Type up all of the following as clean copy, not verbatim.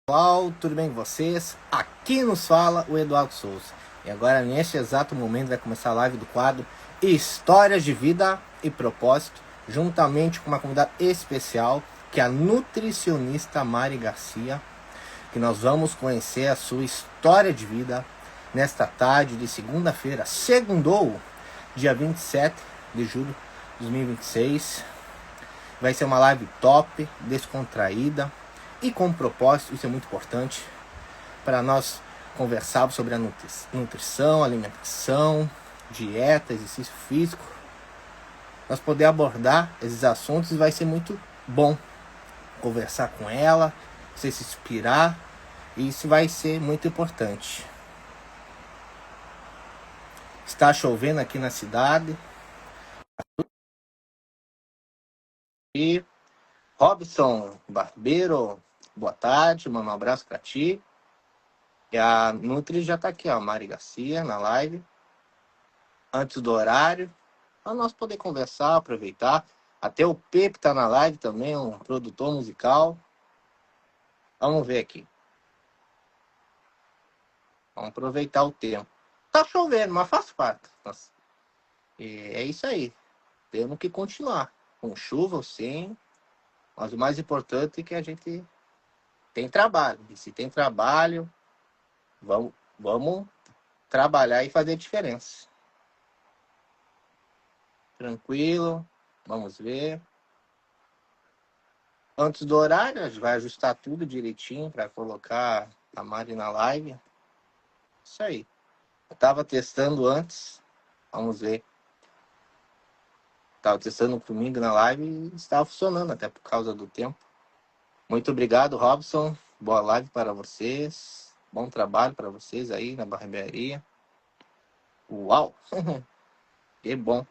Pessoal, tudo bem com vocês? Aqui nos fala o Eduardo Souza. E agora, neste exato momento, vai começar a live do quadro Histórias de Vida e Propósito, juntamente com uma convidada especial, que é a nutricionista Mari Garcia, que nós vamos conhecer a sua história de vida nesta tarde de segunda-feira, segundou, dia 27 de julho de 2026. Vai ser uma live top, descontraída e com propósito. Isso é muito importante para nós conversarmos sobre a nutrição, alimentação, dieta, exercício físico. Nós poder abordar esses assuntos, vai ser muito bom conversar com ela, você se inspirar, e isso vai ser muito importante. Está chovendo aqui na cidade. E Robson Barbeiro, boa tarde, manda um abraço para ti. E a Nutri já tá aqui, ó, Mari Garcia, na live, antes do horário, para nós poder conversar, aproveitar. Até o Pepe tá na live também, um produtor musical. Vamos ver aqui. Vamos aproveitar o tempo. Tá chovendo, mas faz parte. Nossa. E é isso aí. Temos que continuar. Com chuva ou sem. Mas o mais importante é que a gente tem trabalho. E se tem trabalho, vamos trabalhar e fazer diferença. Tranquilo. Vamos ver. Antes do horário, a gente vai ajustar tudo direitinho para colocar a Mari na live. Isso aí. Eu tava testando antes. Vamos ver. Tava testando comigo na live e estava funcionando, até por causa do tempo. Muito obrigado, Robson. Boa live para vocês. Bom trabalho para vocês aí na barbearia. Uau! Que bom.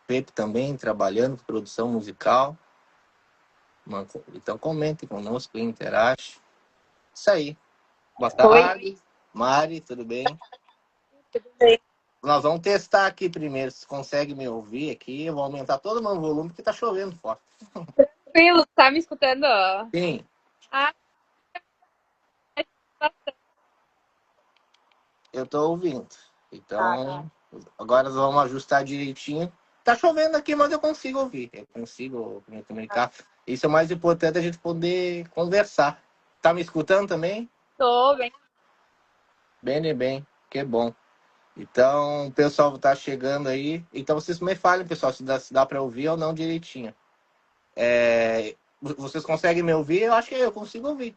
Pepe também trabalhando com produção musical. Então comentem conosco, interage. Isso aí. Boa tarde. Oi. Mari, tudo bem? Tudo bem? Nós vamos testar aqui primeiro, se consegue me ouvir aqui. Eu vou aumentar todo o meu volume, porque tá chovendo forte. Tranquilo, tá me escutando? Sim, Ah, bastante. eu tô ouvindo. Tá. Então, agora nós vamos ajustar direitinho. Tá chovendo aqui, mas eu consigo ouvir. Eu consigo me comunicar. Isso é o mais importante, a gente poder conversar. Tá me escutando também? Tô bem. Bem, que bom. Então, o pessoal tá chegando aí. Então, vocês me falem, pessoal, se dá para ouvir ou não direitinho. Vocês conseguem me ouvir? Eu acho que eu consigo ouvir.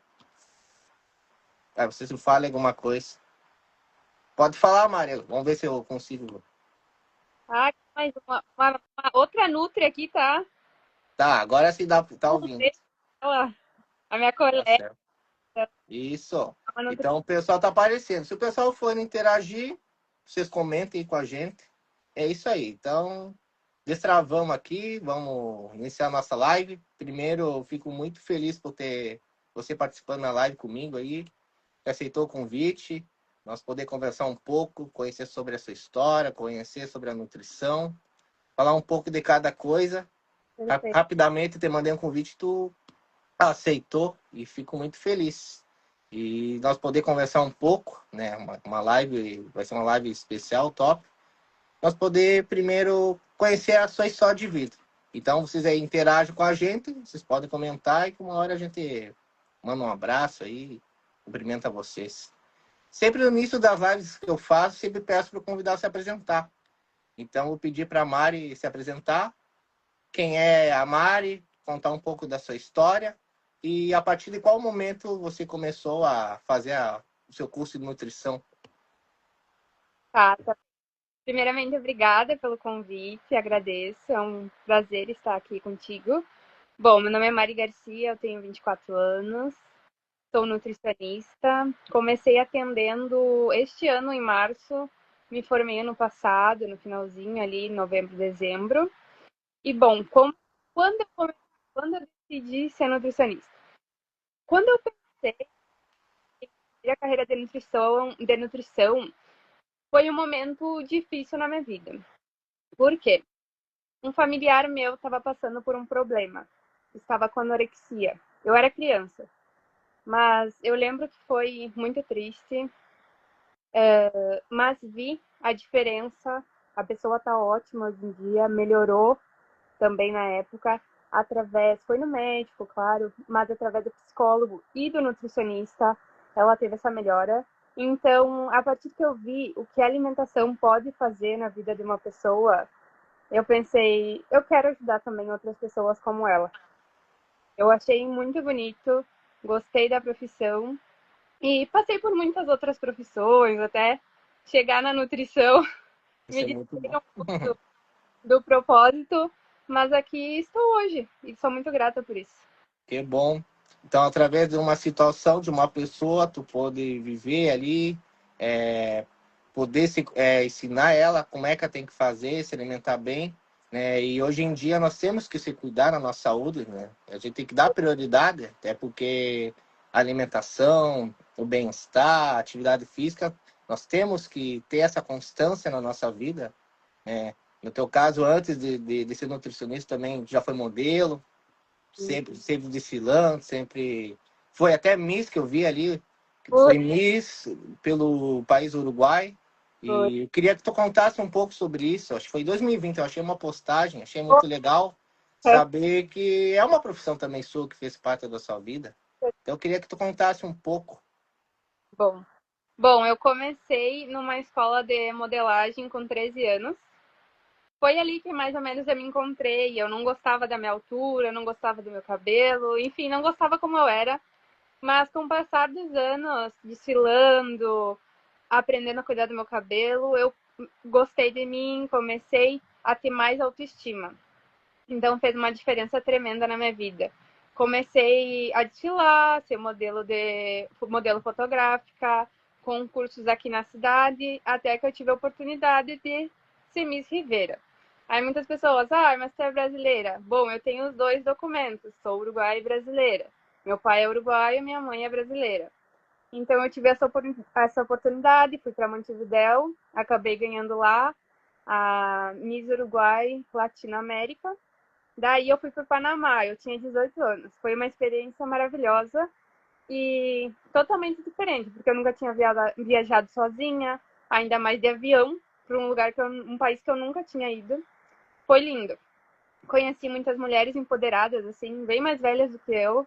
Vocês me falem alguma coisa. Pode falar, Maria. Vamos ver se eu consigo. Ah, mais uma outra Nutri aqui, tá? Tá, agora sim tá Vamos ouvindo. ver ela, a minha Tá colega, certo. Isso. uma Nutri. Então o pessoal tá aparecendo. Se o pessoal for interagir, vocês comentem com a gente. É isso aí. Então, destravamos aqui, vamos iniciar a nossa live. Primeiro, eu fico muito feliz por ter você participando na live comigo aí, que aceitou o convite, nós poder conversar um pouco, conhecer sobre a sua história, conhecer sobre a nutrição, falar um pouco de cada coisa. Perfeito. Rapidamente te mandei um convite, tu aceitou e fico muito feliz. E nós poder conversar um pouco, né? Uma live, vai ser uma live especial, top. Nós poder primeiro conhecer a sua história de vida. Então, vocês aí interagem com a gente, vocês podem comentar e com uma hora a gente manda um abraço aí, cumprimenta vocês. Sempre no início das lives que eu faço, sempre peço para o convidado se apresentar. Então, vou pedir para a Mari se apresentar. Quem é a Mari, contar um pouco da sua história e a partir de qual momento você começou a fazer o seu curso de nutrição. Tá. Primeiramente, obrigada pelo convite, agradeço, é um prazer estar aqui contigo. Bom, meu nome é Mari Garcia, eu tenho 24 anos, sou nutricionista, comecei atendendo este ano em março, me formei ano passado, no finalzinho ali, novembro, dezembro. E bom, quando eu decidi ser nutricionista? Quando eu pensei em seguir a carreira de nutrição, foi um momento difícil na minha vida. Por quê? Um familiar meu estava passando por um problema. Estava com anorexia. Eu era criança. Mas eu lembro que foi muito triste, mas vi a diferença. A pessoa tá ótima hoje em dia, melhorou também na época, foi no médico, claro, mas através do psicólogo e do nutricionista, ela teve essa melhora. Então, a partir que eu vi o que a alimentação pode fazer na vida de uma pessoa, eu pensei, eu quero ajudar também outras pessoas como ela. Eu achei muito bonito, gostei da profissão e passei por muitas outras profissões, até chegar na nutrição, Isso me é muito desfiz bom. um pouco do propósito, mas aqui estou hoje e sou muito grata por isso. Que bom. Então, através de uma situação de uma pessoa, tu pode viver ali, é, poder ensinar ela como é que ela tem que fazer, se alimentar bem, né? E hoje em dia nós temos que se cuidar da nossa saúde, né? A gente tem que dar prioridade, até porque a alimentação, o bem-estar, a atividade física, nós temos que ter essa constância na nossa vida, né? No teu caso, antes de ser nutricionista, também já foi modelo, sempre desfilando, sempre. Foi até Miss que eu vi ali, que Foi, foi Miss pelo país Uruguai. foi. E eu queria que tu contasse um pouco sobre isso. Acho que foi em 2020, eu achei uma postagem, achei muito legal saber que é uma profissão também sua que fez parte da sua vida. Então eu queria que tu contasse um pouco. Bom, bom, eu comecei numa escola de modelagem com 13 anos. Foi ali que mais ou menos eu me encontrei. Eu não gostava da minha altura, não gostava do meu cabelo, enfim, não gostava como eu era. Mas com o passar dos anos, desfilando, aprendendo a cuidar do meu cabelo, eu gostei de mim, comecei a ter mais autoestima. Então fez uma diferença tremenda na minha vida. Comecei a desfilar, ser modelo fotográfica, concursos aqui na cidade, até que eu tive a oportunidade de ser Miss Rivera. Aí muitas pessoas, mas você é brasileira? Bom, eu tenho os dois documentos, sou uruguaia e brasileira. Meu pai é uruguaio, minha mãe é brasileira. Então eu tive essa oportunidade, fui para Montevidéu, acabei ganhando lá a Miss Uruguai Latinoamérica. Daí eu fui para o Panamá, eu tinha 18 anos. Foi uma experiência maravilhosa e totalmente diferente, porque eu nunca tinha viajado sozinha, ainda mais de avião, para um país que eu nunca tinha ido. Foi lindo. Conheci muitas mulheres empoderadas, assim, bem mais velhas do que eu,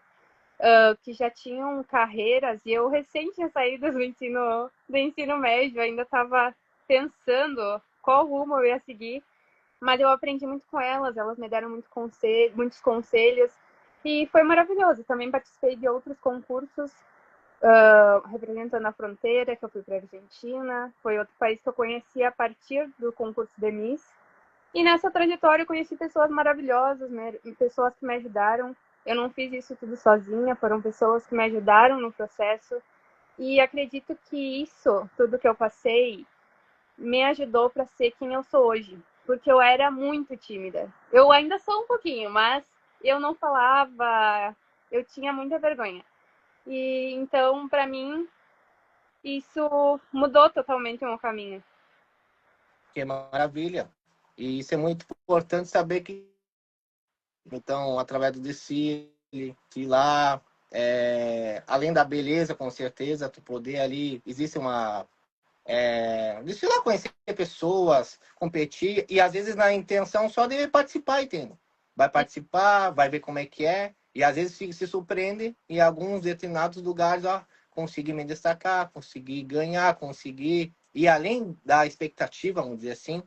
que já tinham carreiras, e eu recém tinha saído do ensino médio, ainda estava pensando qual rumo eu ia seguir, mas eu aprendi muito com elas me deram muitos conselhos, e foi maravilhoso. Também participei de outros concursos, representando a fronteira, que eu fui para a Argentina, foi outro país que eu conheci a partir do concurso de Miss, e nessa trajetória eu conheci pessoas maravilhosas, né? Pessoas que me ajudaram. Eu não fiz isso tudo sozinha, foram pessoas que me ajudaram no processo. E acredito que isso, tudo que eu passei, me ajudou para ser quem eu sou hoje. Porque eu era muito tímida. Eu ainda sou um pouquinho, mas eu não falava, eu tinha muita vergonha. E então, para mim, isso mudou totalmente o meu caminho. Que maravilha. E isso é muito importante saber que, então, através do desfile, de lá, além da beleza, com certeza, tu poder ali, existe uma desfilar, conhecer pessoas, competir, e às vezes na intenção só de participar, entende? Vai participar, vai ver como é que é, e às vezes se surpreende em alguns determinados lugares, ó, conseguir me destacar, conseguir ganhar, conseguir ir além da expectativa, vamos dizer assim,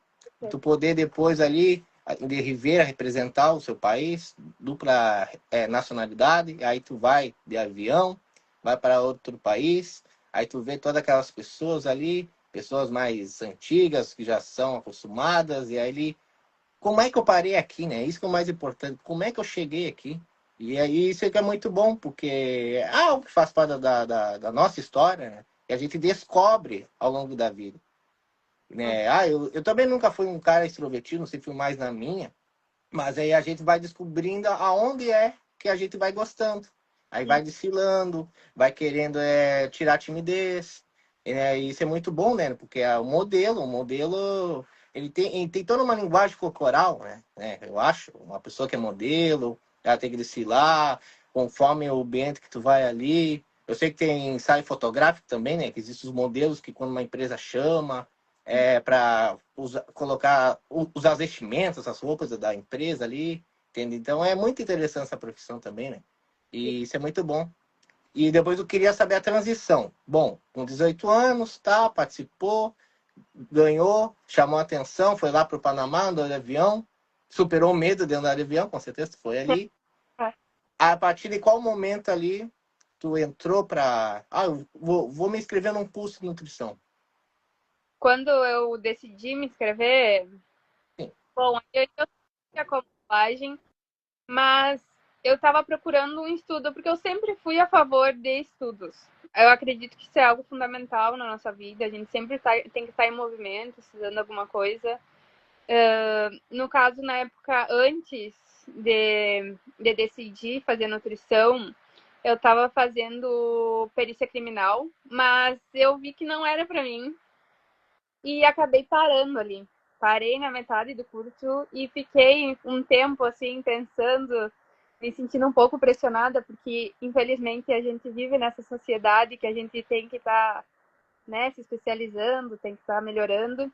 tu poder depois ali de Rivera representar o seu país, dupla nacionalidade, aí tu vai de avião, vai para outro país, aí tu vê todas aquelas pessoas ali, pessoas mais antigas, que já são acostumadas, e aí, como é que eu parei aqui, né? Isso que é o mais importante, como é que eu cheguei aqui? E aí isso é que é muito bom, porque é algo que faz parte da nossa história, né? Que a gente descobre ao longo da vida. Né? Eu também nunca fui um cara extrovertido, sempre fui mais na minha, mas aí a gente vai descobrindo aonde é que a gente vai gostando. Aí vai desfilando, vai querendo tirar a timidez. E isso é muito bom, né? Porque o modelo, ele tem toda uma linguagem corporal, né? Eu acho. Uma pessoa que é modelo, ela tem que desfilar conforme o ambiente que tu vai ali. Eu sei que tem ensaio fotográfico também, né? Que existem os modelos que quando uma empresa chama para colocar, usar as vestimentas, as roupas da empresa ali, entende? Então é muito interessante essa profissão também, né? E isso é muito bom. E depois eu queria saber a transição. Bom, com 18 anos, tá, participou, ganhou, chamou a atenção, foi lá para o Panamá, andou de avião, superou o medo de andar de avião, com certeza, foi ali. A partir de qual momento ali tu entrou para... Ah, eu vou me inscrever num curso de nutrição. Quando eu decidi me inscrever, Sim. bom, eu tinha como linguagem, mas eu estava procurando um estudo, porque eu sempre fui a favor de estudos. Eu acredito que isso é algo fundamental na nossa vida, a gente sempre tem que estar em movimento, estudando alguma coisa. No caso, na época antes de decidir fazer nutrição, eu estava fazendo perícia criminal, mas eu vi que não era para mim e acabei parando ali. Parei na metade do curso e fiquei um tempo assim pensando, me sentindo um pouco pressionada, porque infelizmente a gente vive nessa sociedade que a gente tem que estar, né, se especializando, tem que estar melhorando.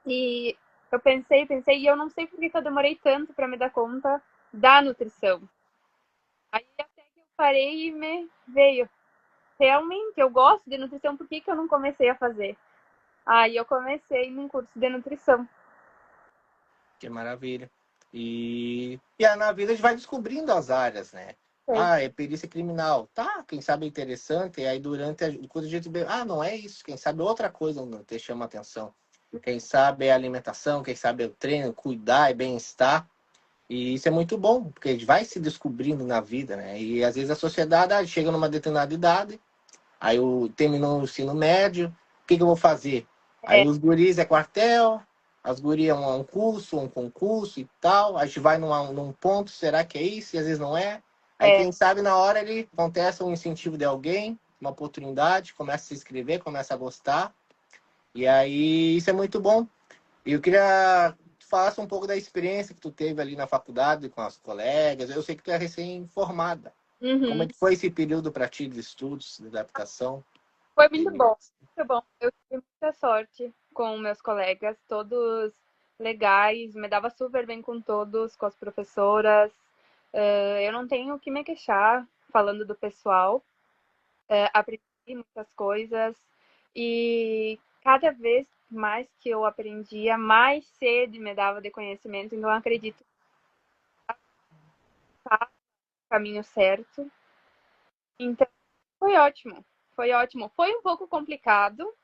E eu pensei, e eu não sei por que eu demorei tanto para me dar conta da nutrição. Aí até que eu parei e me veio. Realmente, eu gosto de nutrição, por que eu não comecei a fazer? Aí eu comecei num curso de nutrição. Que maravilha. E na vida a gente vai descobrindo as áreas, né? Sei. Ah, é perícia criminal. Tá, quem sabe é interessante. E aí durante quando a gente vê, ah, não é isso. Quem sabe outra coisa não te chama atenção. Quem sabe é a alimentação, quem sabe é o treino, cuidar e bem-estar. E isso é muito bom, porque a gente vai se descobrindo na vida, né? E às vezes a sociedade chega numa determinada idade, aí eu terminou o ensino médio, o que eu vou fazer? Aí É, os guris é quartel, as gurias é um curso, um concurso e tal, a gente vai num ponto, será que é isso? E às vezes não é. Aí é. quem sabe na hora ele acontece um incentivo de alguém, uma oportunidade, começa a se inscrever, começa a gostar, e aí isso é muito bom. E eu queria que tu falasse um pouco da experiência que tu teve ali na faculdade com as colegas. Eu sei que tu é recém-formada. Como é Uhum. que foi esse período para ti de estudos, de adaptação? Foi muito E- bom, muito bom. Eu tive muita sorte com meus colegas, todos legais, me dava super bem com todos, com as professoras. Eu não tenho o que me queixar falando do pessoal. Aprendi muitas coisas e cada vez mais que eu aprendia, mais sede me dava de conhecimento. Então, eu acredito que está no caminho certo. Então, foi ótimo, foi ótimo. Foi um pouco complicado,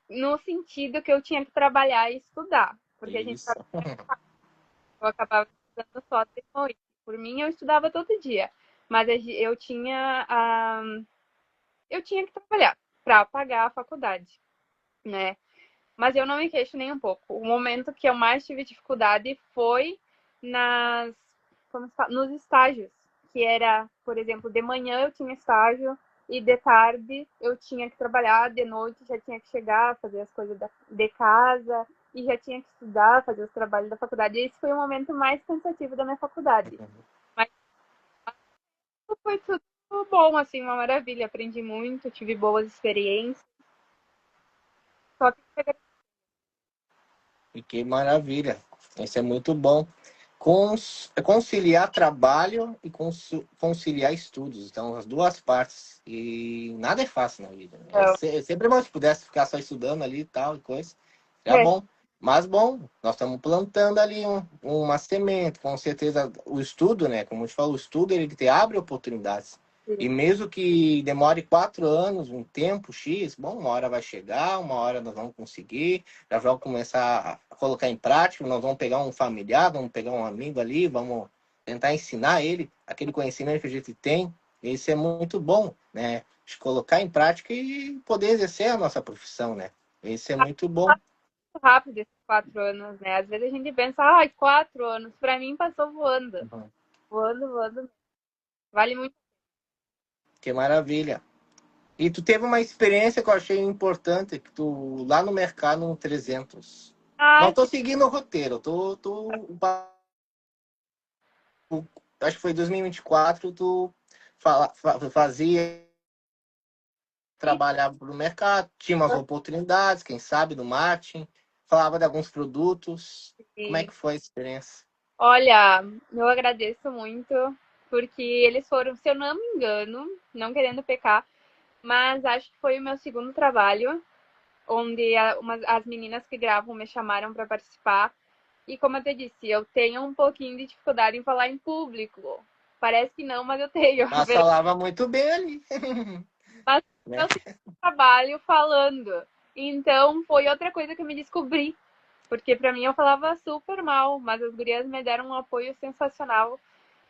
no sentido que eu tinha que trabalhar e estudar, porque a gente Isso. eu acabava estudando só de noite. Por mim, eu estudava todo dia, mas eu tinha que trabalhar para pagar a faculdade, né? Mas eu não me queixo nem um pouco. O momento que eu mais tive dificuldade foi nas, nos estágios, que era, por exemplo, de manhã eu tinha estágio e de tarde eu tinha que trabalhar, de noite já tinha que chegar, fazer as coisas de casa e já tinha que estudar, fazer os trabalhos da faculdade. E esse foi o momento mais cansativo da minha faculdade. Mas foi tudo bom, assim, uma maravilha. Aprendi muito, tive boas experiências. Só que E que maravilha. Isso é muito bom. Conciliar trabalho e conciliar estudos. Então, as duas partes. E nada é fácil na vida, né? É sempre bom se pudesse ficar só estudando ali e tal e coisa. É é, bom. Mas bom, nós estamos plantando ali uma semente. Com certeza, o estudo, né? Como a gente falou, o estudo ele te abre oportunidades. E mesmo que demore 4 anos, um tempo X, bom, uma hora vai chegar, uma hora nós vamos conseguir, já vamos começar a colocar em prática, nós vamos pegar um familiar, vamos pegar um amigo ali, vamos tentar ensinar ele aquele conhecimento que a gente tem. Isso é muito bom, né? De colocar em prática e poder exercer a nossa profissão, né? Isso é muito bom. rápido esses 4 anos, né? Às vezes a gente pensa, ai, 4 anos. Pra mim passou voando. Uhum. Voando, voando. Vale muito. Que maravilha. E tu teve uma experiência que eu achei importante, que tu, lá no mercado, no 300. Não Ai, tô seguindo o roteiro, acho que foi 2024, tu fazia trabalhava para o mercado, tinha umas oportunidades, quem sabe, no marketing, falava de alguns produtos. Como é E, que foi a experiência? olha, eu agradeço muito, porque eles foram, se eu não me engano, não querendo pecar, mas acho que foi o meu segundo trabalho, onde as meninas que gravam me chamaram para participar. E como eu te disse, eu tenho um pouquinho de dificuldade em falar em público. Parece que não, mas eu tenho. Mas falava muito bem ali. Mas Né? eu sempre trabalho falando. Então foi outra coisa que eu me descobri. Porque pra mim eu falava super mal, mas as gurias me deram um apoio sensacional.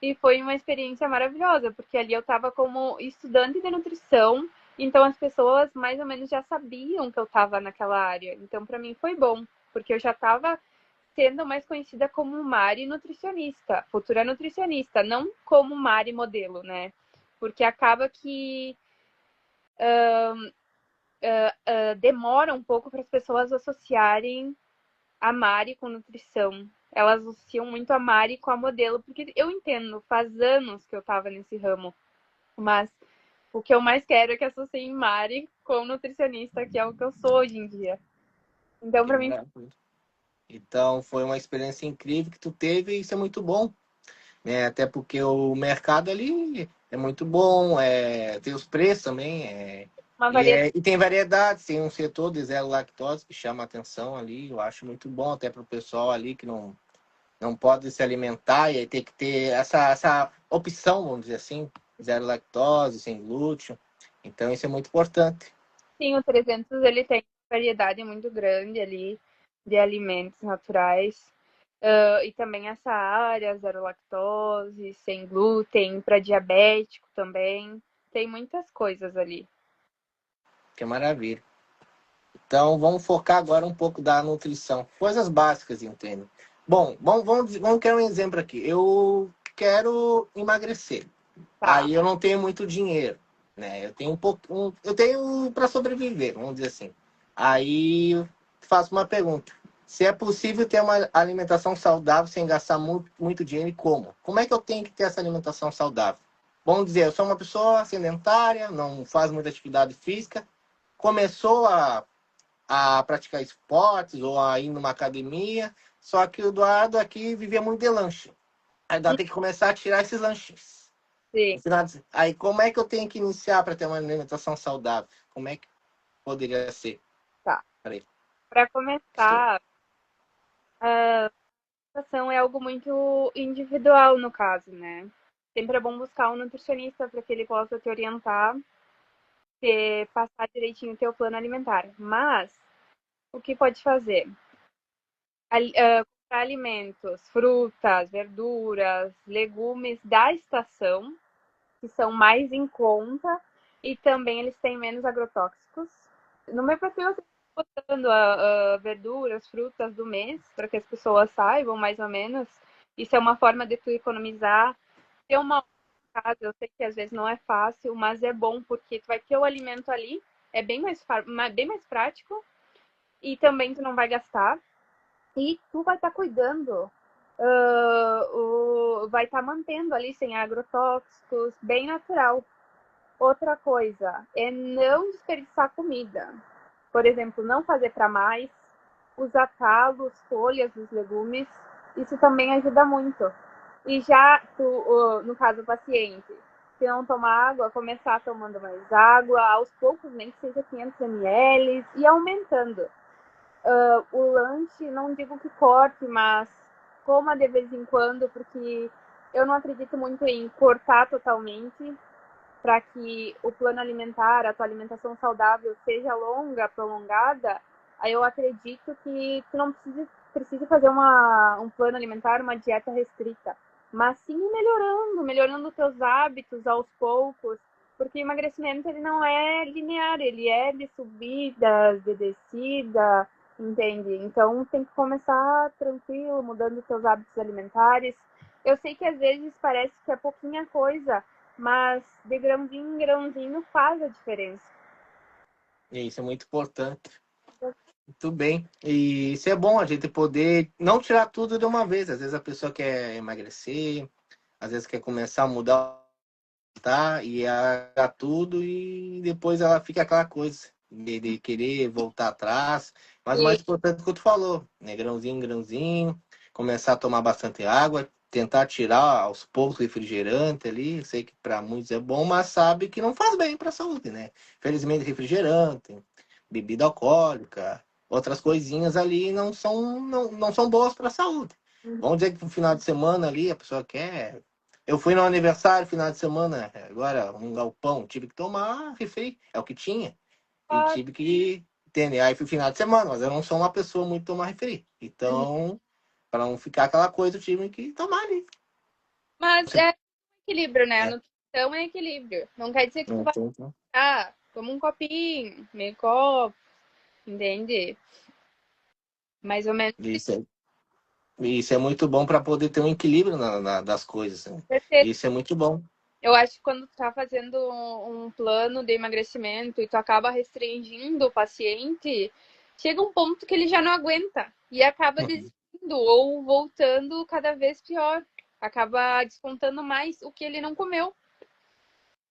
E foi uma experiência maravilhosa, porque ali eu estava como estudante de nutrição, então as pessoas mais ou menos já sabiam que eu estava naquela área. Então para mim foi bom, porque eu já estava sendo mais conhecida como Mari nutricionista, futura nutricionista, não como Mari modelo, né? Porque acaba que demora um pouco para as pessoas associarem a Mari com nutrição. Elas associam muito a Mari com a modelo, porque eu entendo, faz anos que eu tava nesse ramo, mas o que eu mais quero é que associem Mari com nutricionista, que é o que eu sou hoje em dia. Então, Que para mim, maravilha. Então, foi uma experiência incrível que tu teve e isso é muito bom, né? Até porque o mercado ali é muito bom, tem os preços também, uma variedade. e tem variedades, tem um setor de zero lactose que chama atenção ali, eu acho muito bom até para o pessoal ali que não pode se alimentar e aí tem que ter essa opção, vamos dizer assim, zero lactose, sem glúten. Então, isso é muito importante. Sim, o 300 ele tem uma variedade muito grande ali de alimentos naturais. E também essa área, zero lactose, sem glúten, para diabético também. Tem muitas coisas ali. Que maravilha. Então, vamos focar agora um pouco da nutrição. Coisas básicas, entende? Bom, vamos querer um exemplo aqui. Eu quero emagrecer. Tá. Aí eu não tenho muito dinheiro, né? Eu tenho um pouco, eu tenho para sobreviver, vamos dizer assim. Aí eu faço uma pergunta: se é possível ter uma alimentação saudável sem gastar muito dinheiro e como? Como é que eu tenho que ter essa alimentação saudável? Vamos dizer, eu sou uma pessoa sedentária, não faz muita atividade física, começou a praticar esportes ou a ir numa academia, só que o Eduardo aqui vivia muito de lanche. Aí Eduardo tem que começar a tirar esses lanches. Sim, Aí como é que eu tenho que iniciar para ter uma alimentação saudável? Como é que poderia ser? tá. Peraí, Para estou. começar, a alimentação é algo muito individual no caso, né? Sempre é bom buscar um nutricionista para que ele possa te orientar, te passar direitinho o teu plano alimentar. Mas o que pode fazer? Comprar alimentos, frutas, verduras, legumes da estação, que são mais em conta e também eles têm menos agrotóxicos. No meu perfil eu estou botando verduras, frutas do mês, para que as pessoas saibam mais ou menos. Isso é uma forma de tu economizar. Ter uma casa, eu sei que às vezes não é fácil, mas é bom porque tu vai ter o alimento ali, é bem mais prático e também tu não vai gastar e tu vai estar cuidando, vai estar mantendo ali sem agrotóxicos, bem natural. Outra coisa é não desperdiçar comida. Por exemplo, não fazer para mais, usar talos, folhas dos legumes, isso também ajuda muito. E já, no caso, o paciente, se não tomar água, começar tomando mais água, aos poucos, nem que seja 500 ml, e aumentando. O lanche, não digo que corte, mas coma de vez em quando, porque eu não acredito muito em cortar totalmente, para que o plano alimentar, a tua alimentação saudável seja longa, prolongada. Aí eu acredito que tu não precise fazer um plano alimentar, uma dieta restrita, mas sim melhorando os teus hábitos aos poucos, porque o emagrecimento ele não é linear, ele é de subidas, de descida, entende? Então tem que começar tranquilo, mudando os teus hábitos alimentares. Eu sei que às vezes parece que é pouquinha coisa, mas de grãozinho em grãozinho faz a diferença. Isso é muito importante. Muito bem. E isso é bom, a gente poder não tirar tudo de uma vez. Às vezes a pessoa quer emagrecer, às vezes quer começar a mudar tá? E ela tudo e depois ela fica aquela coisa de querer voltar atrás. Mas o E, mais importante é o que tu falou, né? Grãozinho em grãozinho, começar a tomar bastante água, tentar tirar aos poucos o refrigerante ali. Eu sei que para muitos é bom, mas sabe que não faz bem para a saúde, né? Felizmente, refrigerante, bebida alcoólica, outras coisinhas ali não são boas para a saúde. Vamos dizer que no final de semana ali a pessoa quer. Eu fui no aniversário final de semana, agora um galpão, tive que tomar refri, é o que tinha. E ah, tive que entender. Aí fui final de semana, mas eu não sou uma pessoa muito tomar refri. Então, para não ficar aquela coisa, eu tive que tomar ali. mas Você- é equilíbrio, né? A É, nutrição é equilíbrio. Não quer dizer que tu não vai tem- toma um copinho, meio copo, entende? Mais ou menos isso isso é muito bom para poder ter um equilíbrio das coisas, né? perfeito. Isso é muito bom. Eu acho que quando tu tá fazendo um plano de emagrecimento e tu acaba restringindo o paciente, chega um ponto que ele já não aguenta e acaba Uhum. desistindo ou voltando cada vez pior. Acaba descontando mais o que ele não comeu.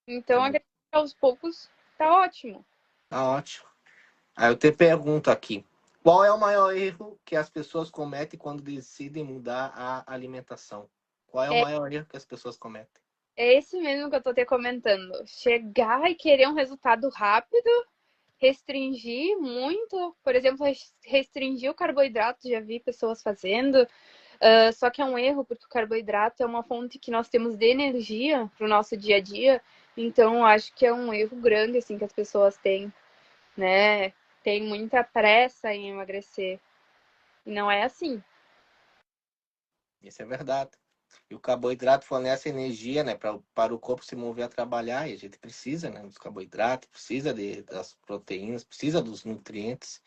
É Então, muito, aos poucos, tá ótimo. tá ótimo. Aí eu te pergunto aqui, qual é o maior erro que as pessoas cometem quando decidem mudar a alimentação? Qual é o É, maior erro que as pessoas cometem? é esse mesmo que eu tô te comentando. Chegar e querer um resultado rápido, restringir muito, por exemplo, restringir o carboidrato, já vi pessoas fazendo. Só que é um erro, porque o carboidrato é uma fonte que nós temos de energia para o nosso dia a dia. Então, acho que é um erro grande assim que as pessoas têm, né? Tem muita pressa em emagrecer. E não é assim. Isso é verdade. E o carboidrato fornece energia, né, para o corpo se mover a trabalhar, e a gente precisa, né, dos carboidratos, precisa das proteínas, precisa dos nutrientes.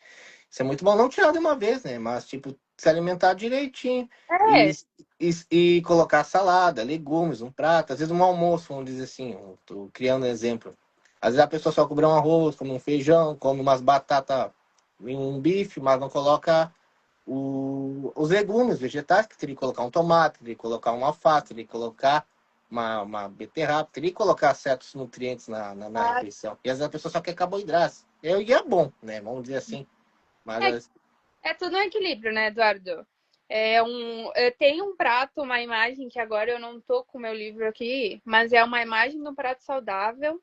Isso é muito bom, não tirar de uma vez, né, mas, tipo, se alimentar direitinho e, É, e colocar salada, legumes, um prato, às vezes um almoço, vamos dizer assim, eu tô criando um exemplo. Às vezes a pessoa só come um arroz, come um feijão, come umas batatas e um bife, mas não coloca os legumes, vegetais, que teria que colocar um tomate, teria que colocar uma alface, teria que colocar uma beterraba, teria que colocar certos nutrientes na refeição. E às vezes a pessoa só quer carboidrato. E é bom, né? Vamos dizer assim. Mas é tudo um equilíbrio, né, Eduardo? Tem um prato, uma imagem que agora eu não tô com o meu livro aqui, mas é uma imagem de um prato saudável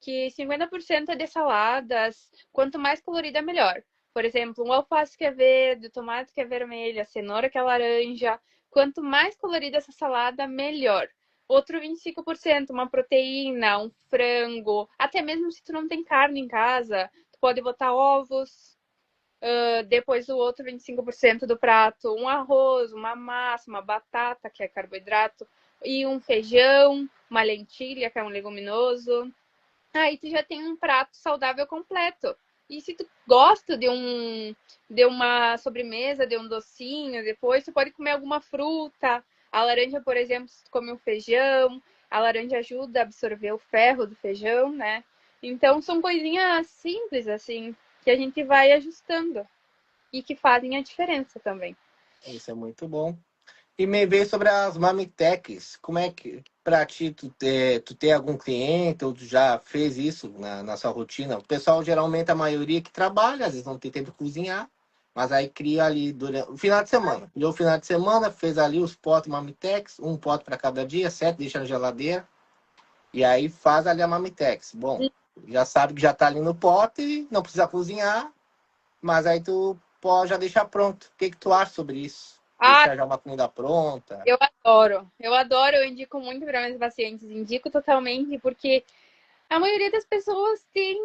que 50% é de saladas, quanto mais colorida, melhor. Por exemplo, um alface que é verde, o tomate que é vermelho, a cenoura que é laranja. Quanto mais colorida essa salada, melhor. Outro 25%, uma proteína, um frango, até mesmo se tu não tem carne em casa, tu pode botar ovos. Depois o outro 25% do prato, um arroz, uma massa, uma batata, que é carboidrato, e um feijão, uma lentilha, que é um leguminoso. Aí tu já tem um prato saudável completo. E se tu gosta de uma sobremesa, de um docinho, depois tu pode comer alguma fruta. A laranja, por exemplo, se tu come um feijão, a laranja ajuda a absorver o ferro do feijão, né? Então são coisinhas simples assim que a gente vai ajustando e que fazem a diferença também. isso é muito bom. E me veio sobre as Mamitex. Como é que, pra ti, tu ter algum cliente ou tu já fez isso na sua rotina? O pessoal, geralmente, a maioria que trabalha, às vezes não tem tempo de cozinhar, mas aí cria ali durante o final de semana. Criou o final de semana, fez ali os potes Mamitex, um pote para cada dia, certo? Deixa na geladeira. E aí faz ali a Mamitex. Bom, já sabe que já tá ali no pote, não precisa cozinhar, mas aí tu pode já deixar pronto. O que que tu acha sobre isso? Ah, Deixar já uma comida pronta? eu adoro, eu indico muito para meus pacientes, indico totalmente, porque a maioria das pessoas tem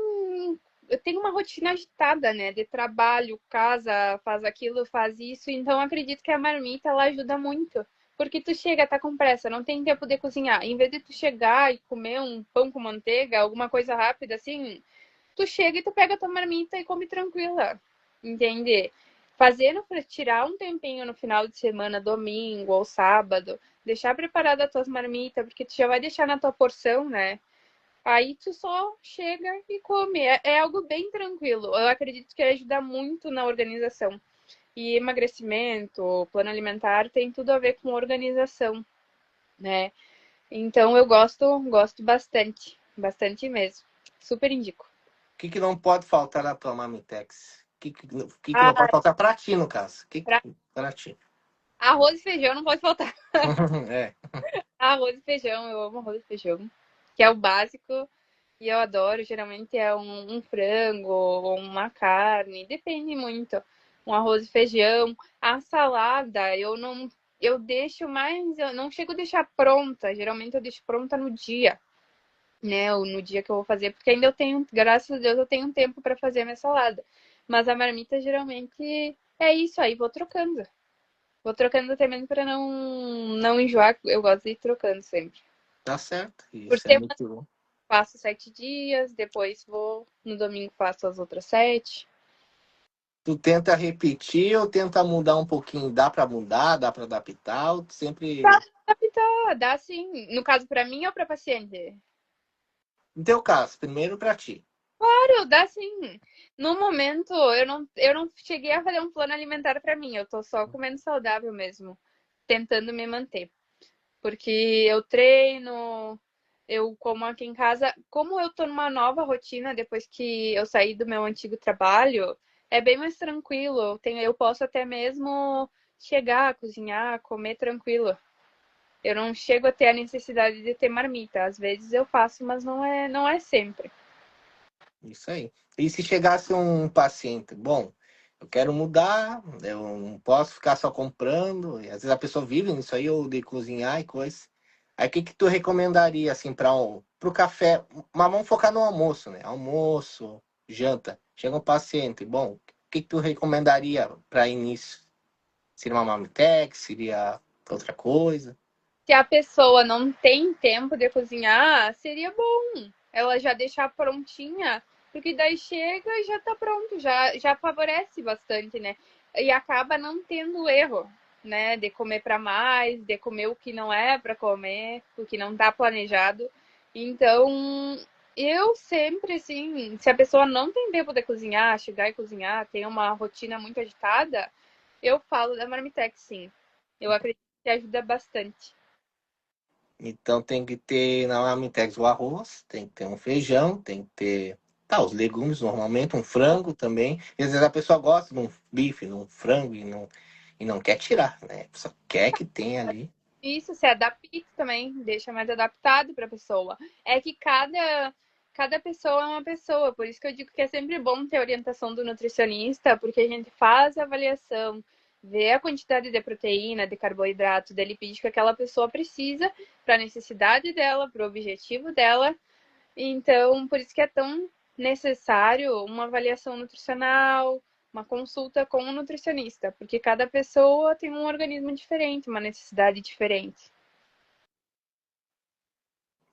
uma rotina agitada, né? De trabalho, casa, faz aquilo, faz isso. Então, acredito que a marmita ela ajuda muito. Porque tu chega, tá com pressa, não tem tempo de cozinhar. Em vez de tu chegar e comer um pão com manteiga, alguma coisa rápida assim, tu chega e tu pega a tua marmita e come tranquila. Entende? Fazendo para tirar um tempinho no final de semana, domingo ou sábado, deixar preparada as tuas marmitas, porque tu já vai deixar na tua porção, né? Aí tu só chega e come. É algo bem tranquilo. Eu acredito que ajuda muito na organização. E emagrecimento, plano alimentar tem tudo a ver com organização, né? Então eu gosto bastante, bastante mesmo. Super indico. Que não pode faltar na tua Marmitex? O que não pode Ah, faltar pra ti, no caso? pra... Pra ti? Arroz e feijão não pode faltar. É. Arroz e feijão, eu amo arroz e feijão, que é o básico e eu adoro. Geralmente é um frango ou uma carne, depende muito. Um arroz e feijão. A salada, eu deixo mais, eu não chego a deixar pronta. Geralmente eu deixo pronta no dia, né? Ou no dia que eu vou fazer, porque ainda eu tenho, graças a Deus, eu tenho tempo para fazer a minha salada. Mas a marmita geralmente é isso aí, vou trocando. Vou trocando também para não enjoar. Eu gosto de ir trocando sempre. Tá certo. Por Isso é semana muito bom. faço 7 dias, depois vou no domingo faço as outras 7. Tu tenta repetir ou tenta mudar um pouquinho? Dá pra mudar, dá pra adaptar? Ou tu sempre. Dá sim. No caso para mim ou para paciente? No teu caso, primeiro pra ti. Claro, dá sim. No momento eu não cheguei a fazer um plano alimentar para mim. Eu tô só comendo saudável mesmo, tentando me manter. Porque eu treino, eu como aqui em casa. Como eu tô numa nova rotina depois que eu saí do meu antigo trabalho, é bem mais tranquilo. Eu posso até mesmo chegar, cozinhar, comer tranquilo. Eu não chego a ter a necessidade de ter marmita. Às vezes eu faço, mas não é sempre. Isso aí. E se chegasse um paciente, bom, eu quero mudar, eu não posso ficar só comprando, e às vezes a pessoa vive nisso aí, ou de cozinhar e coisa. Aí o que que tu recomendaria, assim, para pro café? Mas vamos focar no almoço, né? Almoço, janta. Chega um paciente, bom, o que que tu recomendaria para início? Seria uma Marmitex? Seria outra coisa? Se a pessoa não tem tempo de cozinhar, seria bom ela já deixar prontinha, porque daí chega e já tá pronto, já favorece bastante, né? E acaba não tendo erro, né? De comer para mais, de comer o que não é para comer, o que não tá planejado. Então, eu sempre, assim, se a pessoa não tem tempo de cozinhar, chegar e cozinhar, tem uma rotina muito agitada, eu falo da Marmitex, sim. Eu acredito que ajuda bastante. Então tem que ter na Marmitex o arroz, tem que ter um feijão, tem que ter os legumes normalmente, um frango também. E às vezes a pessoa gosta de um bife, de um frango e não quer tirar, né? Só quer que tenha ali. Isso se adapta também, deixa mais adaptado para a pessoa. É que cada pessoa é uma pessoa, por isso que eu digo que é sempre bom ter orientação do nutricionista, porque a gente faz a avaliação, vê a quantidade de proteína, de carboidrato, de lipídio que aquela pessoa precisa para a necessidade dela, para o objetivo dela. Então, por isso que é tão necessário uma avaliação nutricional, uma consulta com um nutricionista, porque cada pessoa tem um organismo diferente, uma necessidade diferente.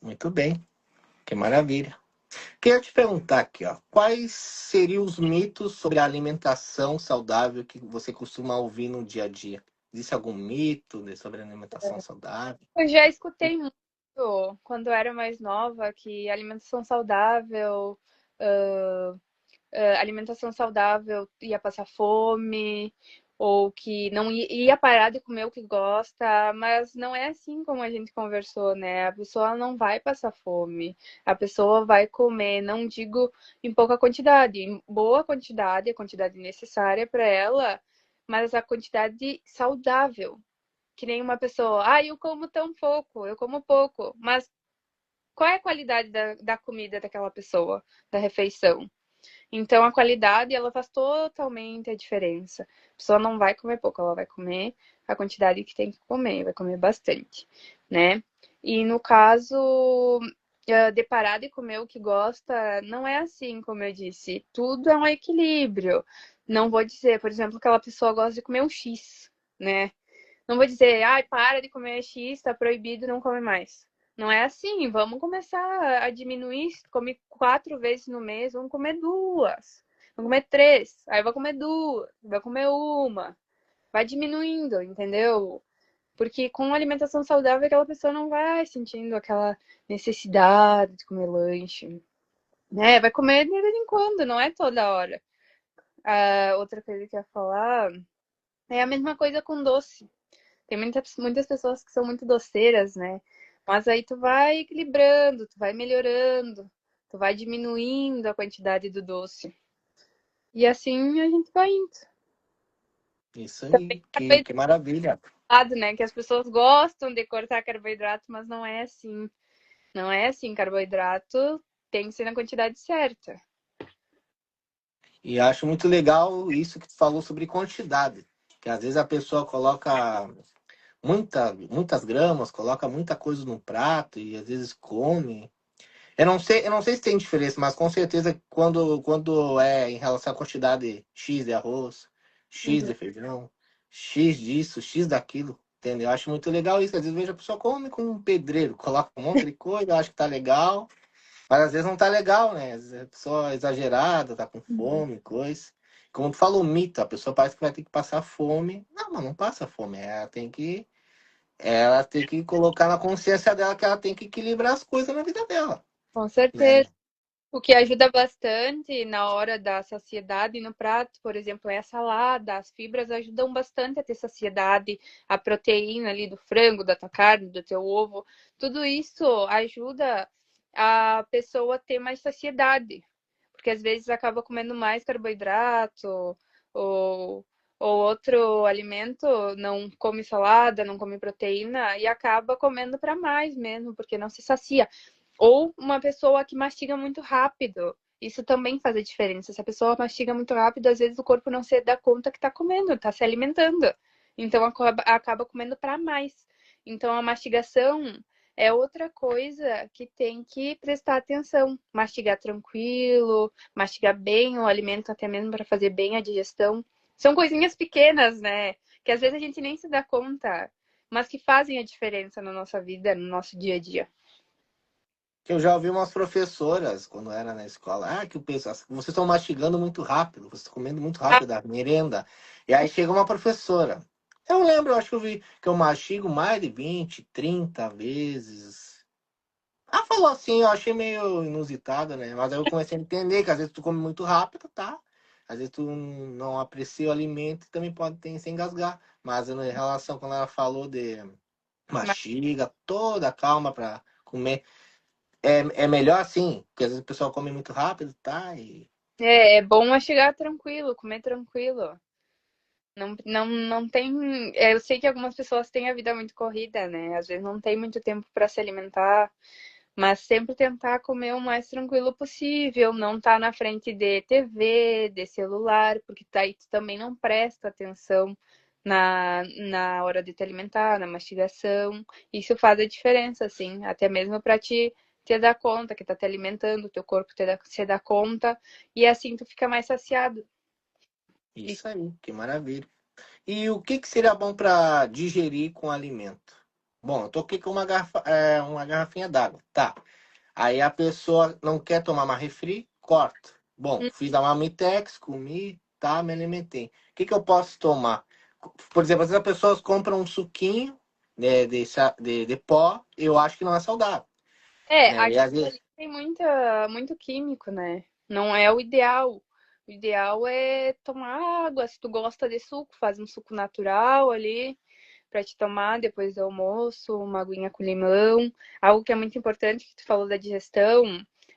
Muito bem, que maravilha. Queria te perguntar aqui, ó, quais seriam os mitos sobre a alimentação saudável que você costuma ouvir no dia a dia? Existe algum mito sobre a alimentação saudável? Eu já escutei muito quando eu era mais nova que alimentação saudável, alimentação saudável ia passar fome, ou que não ia parar de comer o que gosta, mas não é assim como a gente conversou, né? A pessoa não vai passar fome, a pessoa vai comer, não digo em pouca quantidade, em boa quantidade, a quantidade necessária para ela, mas a quantidade saudável. Que nem uma pessoa, eu como tão pouco, eu como pouco, mas qual é a qualidade da comida daquela pessoa, da refeição? Então, a qualidade, ela faz totalmente a diferença. A pessoa não vai comer pouco, ela vai comer a quantidade que tem que comer, vai comer bastante, né? E no caso de parar de comer o que gosta, não é assim, como eu disse. Tudo é um equilíbrio. Não vou dizer, por exemplo, que aquela pessoa gosta de comer um X, né? Não vou dizer, para de comer X, tá proibido, não come mais. Não é assim, vamos começar a diminuir. Come 4 vezes no mês, vamos comer duas. Vamos comer três, aí vai comer duas, vai comer uma. Vai diminuindo, entendeu? Porque com alimentação saudável, aquela pessoa não vai sentindo aquela necessidade de comer lanche. Né? Vai comer de vez em quando, não é toda hora. Outra coisa que eu ia falar é a mesma coisa com doce. Tem muitas pessoas que são muito doceiras, né? Mas aí tu vai equilibrando, tu vai melhorando, tu vai diminuindo a quantidade do doce. E assim a gente vai indo. Isso aí, que maravilha. Carboidrato, né? Que as pessoas gostam de cortar carboidrato, mas não é assim. Não é assim. Carboidrato tem que ser na quantidade certa. E acho muito legal isso que tu falou sobre quantidade. Que às vezes a pessoa coloca muitas gramas, coloca muita coisa no prato e às vezes come. Eu não sei se tem diferença, mas com certeza quando é em relação à quantidade X de arroz, X Uhum. de feijão, X disso, X daquilo, entendeu? Eu acho muito legal isso. Às vezes eu vejo a pessoa come com um pedreiro, coloca um monte de coisa, eu acho que tá legal, mas às vezes não tá legal, né? Às vezes a pessoa é exagerada, tá com Uhum. fome, coisa. Como tu falou, mito, a pessoa parece que vai ter que passar fome. Não, mas não passa fome, ela tem que colocar na consciência dela que ela tem que equilibrar as coisas na vida dela, Com né? certeza. O que ajuda bastante na hora da saciedade no prato, por exemplo, é a salada. As fibras ajudam bastante a ter saciedade, a proteína ali do frango, da tua carne, do teu ovo. Tudo isso ajuda a pessoa a ter mais saciedade, porque às vezes acaba comendo mais carboidrato ou, ou outro alimento, não come salada, não come proteína e acaba comendo para mais mesmo, porque não se sacia. Ou uma pessoa que mastiga muito rápido. Isso também faz a diferença. Se a pessoa mastiga muito rápido, às vezes o corpo não se dá conta que está comendo, está se alimentando. Então acaba comendo para mais. Então a mastigação é outra coisa que tem que prestar atenção. Mastigar tranquilo, mastigar bem o alimento, até mesmo para fazer bem a digestão. São coisinhas pequenas, né? Que às vezes a gente nem se dá conta, mas que fazem a diferença na nossa vida, no nosso dia a dia. Que eu já ouvi umas professoras, quando era na escola, que o pessoal, vocês estão mastigando muito rápido, vocês estão comendo muito rápido a merenda. E aí chega uma professora. Eu lembro, eu acho que eu vi que eu mastigo mais de 20, 30 vezes. Ela falou assim, eu achei meio inusitado, né? Mas aí eu comecei a entender que às vezes tu come muito rápido, tá? Às vezes tu não aprecia o alimento e também pode ter se engasgar. Mas em relação, quando ela falou de Mas mastiga, toda calma para comer. É melhor assim, porque às vezes o pessoal come muito rápido, tá? é bom mastigar tranquilo, comer tranquilo. Não tem. Eu sei que algumas pessoas têm a vida muito corrida, né? Às vezes não tem muito tempo para se alimentar, mas sempre tentar comer o mais tranquilo possível, não tá na frente de TV, de celular, porque daí tu também não presta atenção na hora de te alimentar, na mastigação. Isso faz a diferença, assim, até mesmo para te dar conta que tá te alimentando, teu corpo se dá conta, e assim tu fica mais saciado. E Isso aí, que maravilha. E o que seria bom para digerir com alimento? Bom, eu tô aqui com uma garrafinha d'água, tá? Aí a pessoa não quer tomar mais refri, corta. Bom, fiz a marmitex, comi, tá, me alimentei. O que eu posso tomar? Por exemplo, às vezes as pessoas compram um suquinho, né, de pó, eu acho que não é saudável, né? E aquilo às vezes ali tem muito químico, né? Não é o ideal. O ideal é tomar água. Se tu gosta de suco, faz um suco natural ali para te tomar depois do almoço, uma aguinha com limão. Algo que é muito importante que tu falou da digestão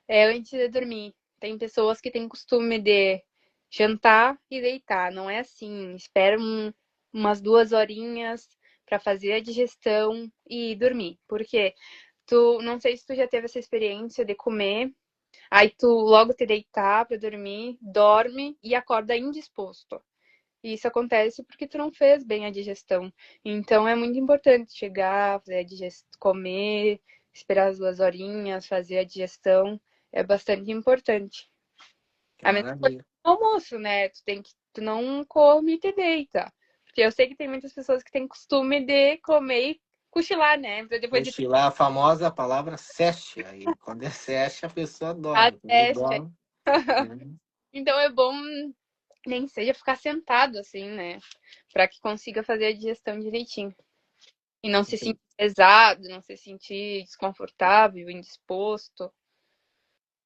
é antes de dormir. Tem pessoas que têm costume de jantar e deitar. Não é assim. Espera umas 2 horinhas para fazer a digestão e dormir. Por quê? Tu, não sei se tu já teve essa experiência de comer, aí tu logo te deitar para dormir, dorme e acorda indisposto. E isso acontece porque tu não fez bem a digestão. Então é muito importante chegar, fazer a digestão, comer, esperar as 2 horinhas, fazer a digestão. É bastante importante. que A mesma coisa maravilha. no almoço, né? Tu não come e te deita. Porque eu sei que tem muitas pessoas que têm costume de comer e cochilar, né? Pra depois de Cochilar, a famosa palavra seste. Aí, quando é seste, a pessoa a dorme. Quando teste. dorme, né? Então é bom nem que seja ficar sentado assim, né? Para que consiga fazer a digestão direitinho. E não se sentir pesado, não se sentir desconfortável, indisposto.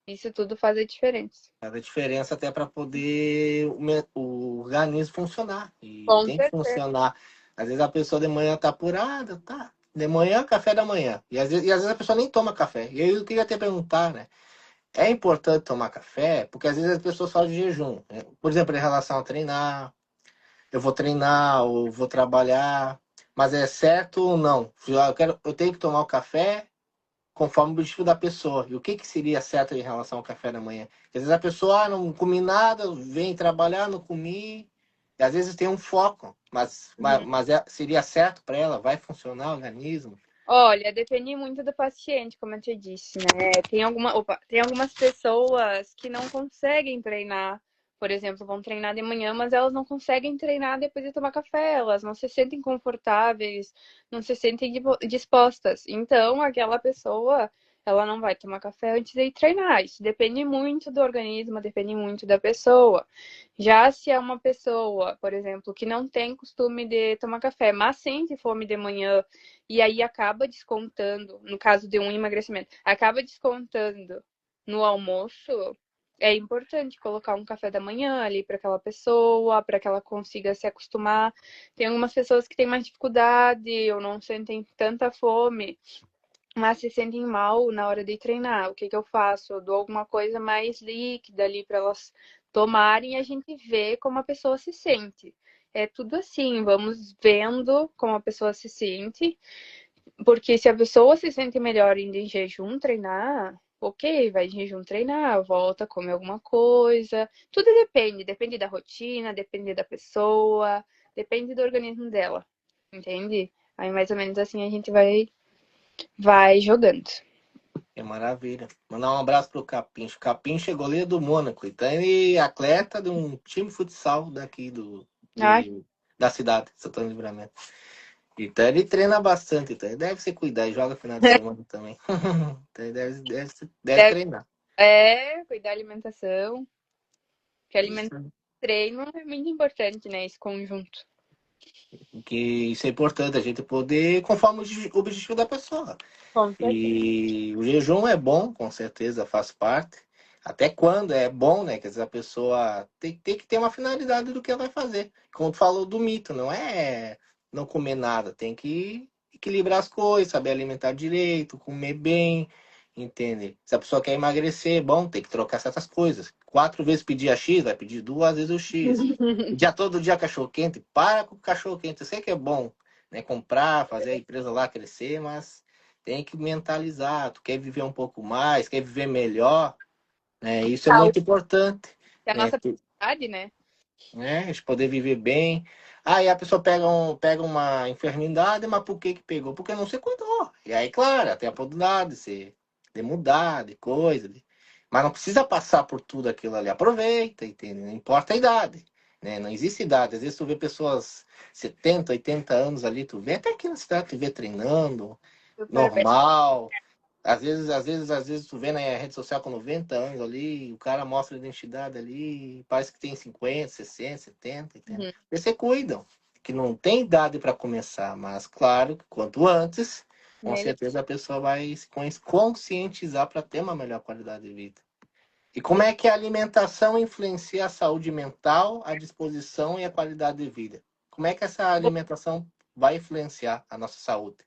Isso tudo faz a diferença. Faz a diferença até para poder o organismo funcionar. E Com tem que certeza. funcionar. Às vezes a pessoa de manhã tá apurada, tá. De manhã, café da manhã. E às vezes a pessoa nem toma café. E aí eu queria até perguntar, né? É importante tomar café, porque às vezes as pessoas falam de jejum, né? Por exemplo, em relação a treinar, eu vou treinar ou vou trabalhar, mas é certo ou não? Eu tenho que tomar o café conforme o objetivo da pessoa. E o que seria certo em relação ao café da manhã? Porque às vezes a pessoa, não comi nada, vem trabalhar, não comi. E às vezes tem um foco, Uhum. seria certo para ela? Vai funcionar o organismo? Olha, depende muito do paciente, como eu te disse, né? Tem algumas pessoas que não conseguem treinar, por exemplo, vão treinar de manhã, mas elas não conseguem treinar depois de tomar café, elas não se sentem confortáveis, não se sentem dispostas. Então, aquela pessoa, ela não vai tomar café antes de ir treinar. Isso depende muito do organismo, depende muito da pessoa. Já se é uma pessoa, por exemplo, que não tem costume de tomar café, mas sente fome de manhã e aí acaba descontando, no caso de um emagrecimento, acaba descontando no almoço, é importante colocar um café da manhã ali para aquela pessoa, para que ela consiga se acostumar. Tem algumas pessoas que têm mais dificuldade ou não sentem tanta fome, mas se sentem mal na hora de treinar. O que que eu faço? Eu dou alguma coisa mais líquida ali para elas tomarem e a gente vê como a pessoa se sente. É tudo assim, vamos vendo como a pessoa se sente, porque se a pessoa se sente melhor indo em jejum treinar, ok, vai em jejum treinar, volta, come alguma coisa. Tudo depende da rotina, depende da pessoa, depende do organismo dela, entende? Aí mais ou menos assim a gente vai jogando. É maravilha. Mandar um abraço pro Capincho. Capincho é goleiro do Mônaco. Então ele é atleta de um time de futsal daqui Ai, da cidade, Santana do Livramento. Então ele treina bastante. Então ele deve se cuidar e joga final de semana também. Então ele deve deve, treinar. cuidar da alimentação, que alimentação Isso. e treino é muito importante, né? Esse conjunto. Que isso é importante, a gente poder, conforme o objetivo da pessoa. Com certeza. E o jejum é bom, com certeza, faz parte. Até quando é bom, né? Quer dizer, a pessoa tem que ter uma finalidade do que ela vai fazer. Como tu falou do mito, não é não comer nada, tem que equilibrar as coisas, saber alimentar direito, comer bem, entende? Se a pessoa quer emagrecer, bom, tem que trocar certas coisas. 4 vezes pedir a X, vai pedir 2 vezes o X. Dia todo dia cachorro quente, para com o cachorro quente. Eu sei que é bom, né? Comprar, fazer a empresa lá crescer, mas tem que mentalizar. Tu quer viver um pouco mais, quer viver melhor, né? Isso é Saúde muito importante, é a né? nossa prioridade, né? Né? A gente poder viver bem. Aí a pessoa pega uma enfermidade, mas por que que pegou? Porque não se cuidou. E aí, claro, tem a oportunidade de mudar, de coisa. Mas não precisa passar por tudo aquilo ali. Aproveita, entende? Não importa a idade. Né? Não existe idade. Às vezes tu vê pessoas 70, 80 anos ali, tu vê até aqui na cidade, tu vê treinando, Super bem. normal. Às vezes tu vê na rede social com 90 anos ali, o cara mostra a identidade ali, parece que tem 50, 60, 70, entende? Uhum. Eles se cuidam, que não tem idade para começar, mas claro que quanto antes, com Melhor. certeza a pessoa vai se conscientizar para ter uma melhor qualidade de vida. E como é que a alimentação influencia a saúde mental, a disposição e a qualidade de vida? Como é que essa alimentação vai influenciar a nossa saúde?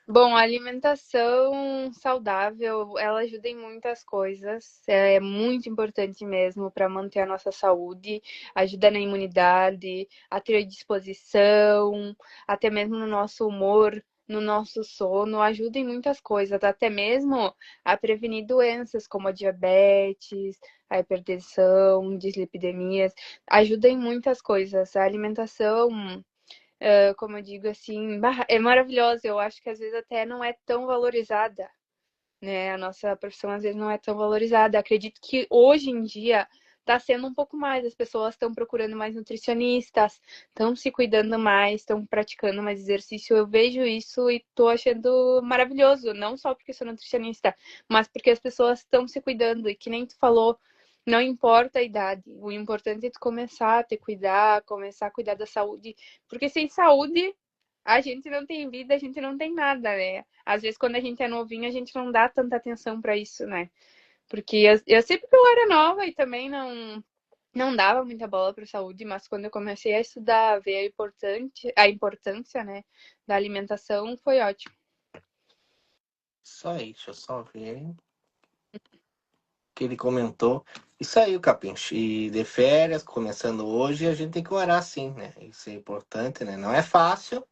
Bom, a alimentação saudável, ela ajuda em muitas coisas. É muito importante mesmo para manter a nossa saúde, ajuda na imunidade, a ter disposição, até mesmo no nosso humor, no nosso sono, ajuda em muitas coisas, até mesmo a prevenir doenças como a diabetes, a hipertensão, dislipidemias, ajuda em muitas coisas. A alimentação como eu digo assim, é maravilhosa. Eu acho que às vezes até não é tão valorizada, né? A nossa profissão às vezes não é tão valorizada. Acredito que hoje em dia está sendo um pouco mais. As pessoas estão procurando mais nutricionistas, estão se cuidando mais, estão praticando mais exercício. Eu vejo isso e estou achando maravilhoso, não só porque sou nutricionista, mas porque as pessoas estão se cuidando e que nem tu falou. Não importa a idade, o importante é tu começar a te cuidar, começar a cuidar da saúde, porque sem saúde a gente não tem vida, a gente não tem nada, né? Às vezes, quando a gente é novinho, a gente não dá tanta atenção para isso, né? Porque eu sempre que eu era nova e também não dava muita bola para saúde, mas quando eu comecei a estudar, ver a importância, né, da alimentação, foi ótimo. Isso aí, deixa eu só ver que ele comentou. Isso aí, o Capincho. E de férias, começando hoje, a gente tem que orar sim, né? Isso é importante, né? Não é fácil,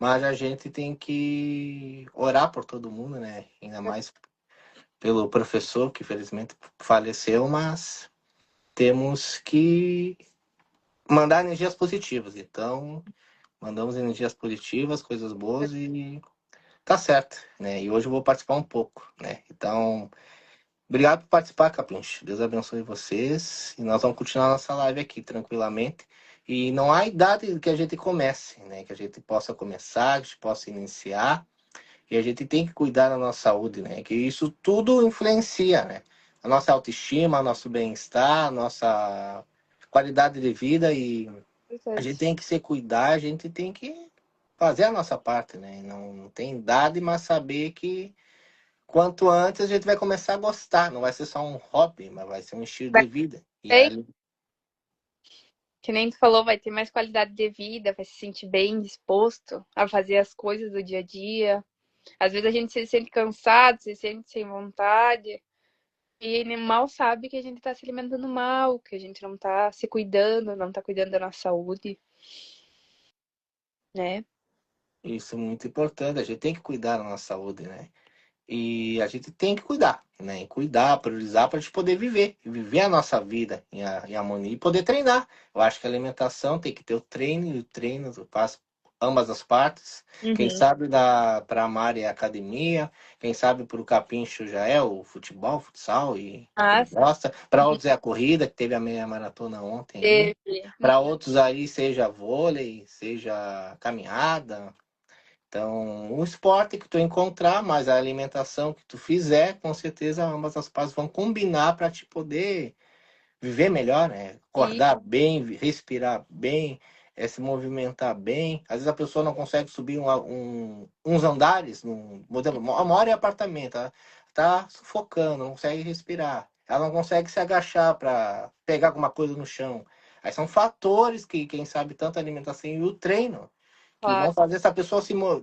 mas a gente tem que orar por todo mundo, né? Ainda mais pelo professor, que felizmente faleceu, mas temos que mandar energias positivas. Então, mandamos energias positivas, coisas boas e tá certo, né? E hoje eu vou participar um pouco, né? Então, obrigado por participar, Capincho. Deus abençoe vocês. E nós vamos continuar nossa live aqui tranquilamente. E não há idade que a gente comece, né? Que a gente possa começar, que a gente possa iniciar. E a gente tem que cuidar da nossa saúde, né? Que isso tudo influencia, né? A nossa autoestima, nosso bem-estar, nossa qualidade de vida. E a gente Importante. tem que se cuidar, a gente tem que fazer a nossa parte, né? Não tem idade, mas saber que quanto antes a gente vai começar a gostar. Não vai ser só um hobby, mas vai ser um estilo Vai de vida. E ter, ali, que nem tu falou, vai ter mais qualidade de vida, vai se sentir bem disposto a fazer as coisas do dia a dia. Às vezes a gente se sente cansado, se sente sem vontade. E nem mal sabe que a gente tá se alimentando mal, que a gente não tá se cuidando, não tá cuidando da nossa saúde, né? isso é muito importante. A gente tem que cuidar da nossa saúde, né? E a gente tem que cuidar, né? E cuidar, priorizar para a gente poder viver, viver a nossa vida em harmonia e poder treinar. Eu acho que a alimentação tem que ter o treino e o treino faz ambas as partes. Quem Uhum. sabe para a Mari é a academia, quem sabe para o Capincho já é o futebol, futsal e ele Ah, sim. gosta. Para outros é a corrida, que teve a meia maratona ontem aí. Teve. Para outros aí seja vôlei, seja caminhada, então, o esporte que tu encontrar, mais a alimentação que tu fizer, com certeza ambas as partes vão combinar para te poder viver melhor, né? E, Acordar bem, respirar bem, se movimentar bem. Às vezes a pessoa não consegue subir uns andares, modelo, uma hora em apartamento, ela tá sufocando, não consegue respirar. Ela não consegue se agachar para pegar alguma coisa no chão. Aí são fatores que, quem sabe, tanto a alimentação e o treino que claro, vão fazer essa pessoa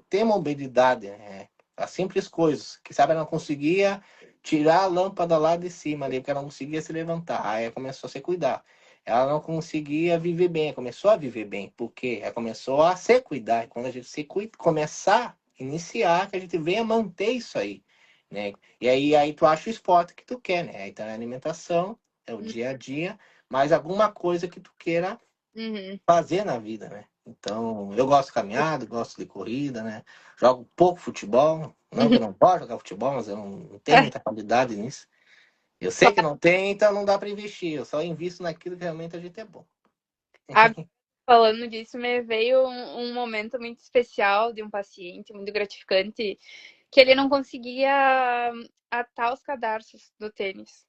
ter mobilidade, né? As simples coisas. Que sabe, ela não conseguia tirar a lâmpada lá de cima ali, porque ela não conseguia se levantar. Aí ela começou a se cuidar. Ela não conseguia viver bem, ela começou a viver bem, porque ela começou a se cuidar. E quando a gente se cuida, começar, iniciar, que a gente venha manter isso aí, né? E aí tu acha o esporte que tu quer, né? Aí tá a alimentação, é o dia a dia, mas alguma coisa que tu queira uhum. fazer na vida, né? Então, eu gosto de caminhada, gosto de corrida, né? Jogo pouco futebol. Não que eu não possa jogar futebol, mas eu não tenho muita qualidade nisso. Eu sei que não tem, então não dá para investir. Eu só invisto naquilo que realmente a gente é bom. Ah, falando disso, me veio um momento muito especial de um paciente, muito gratificante, que ele não conseguia atar os cadarços do tênis.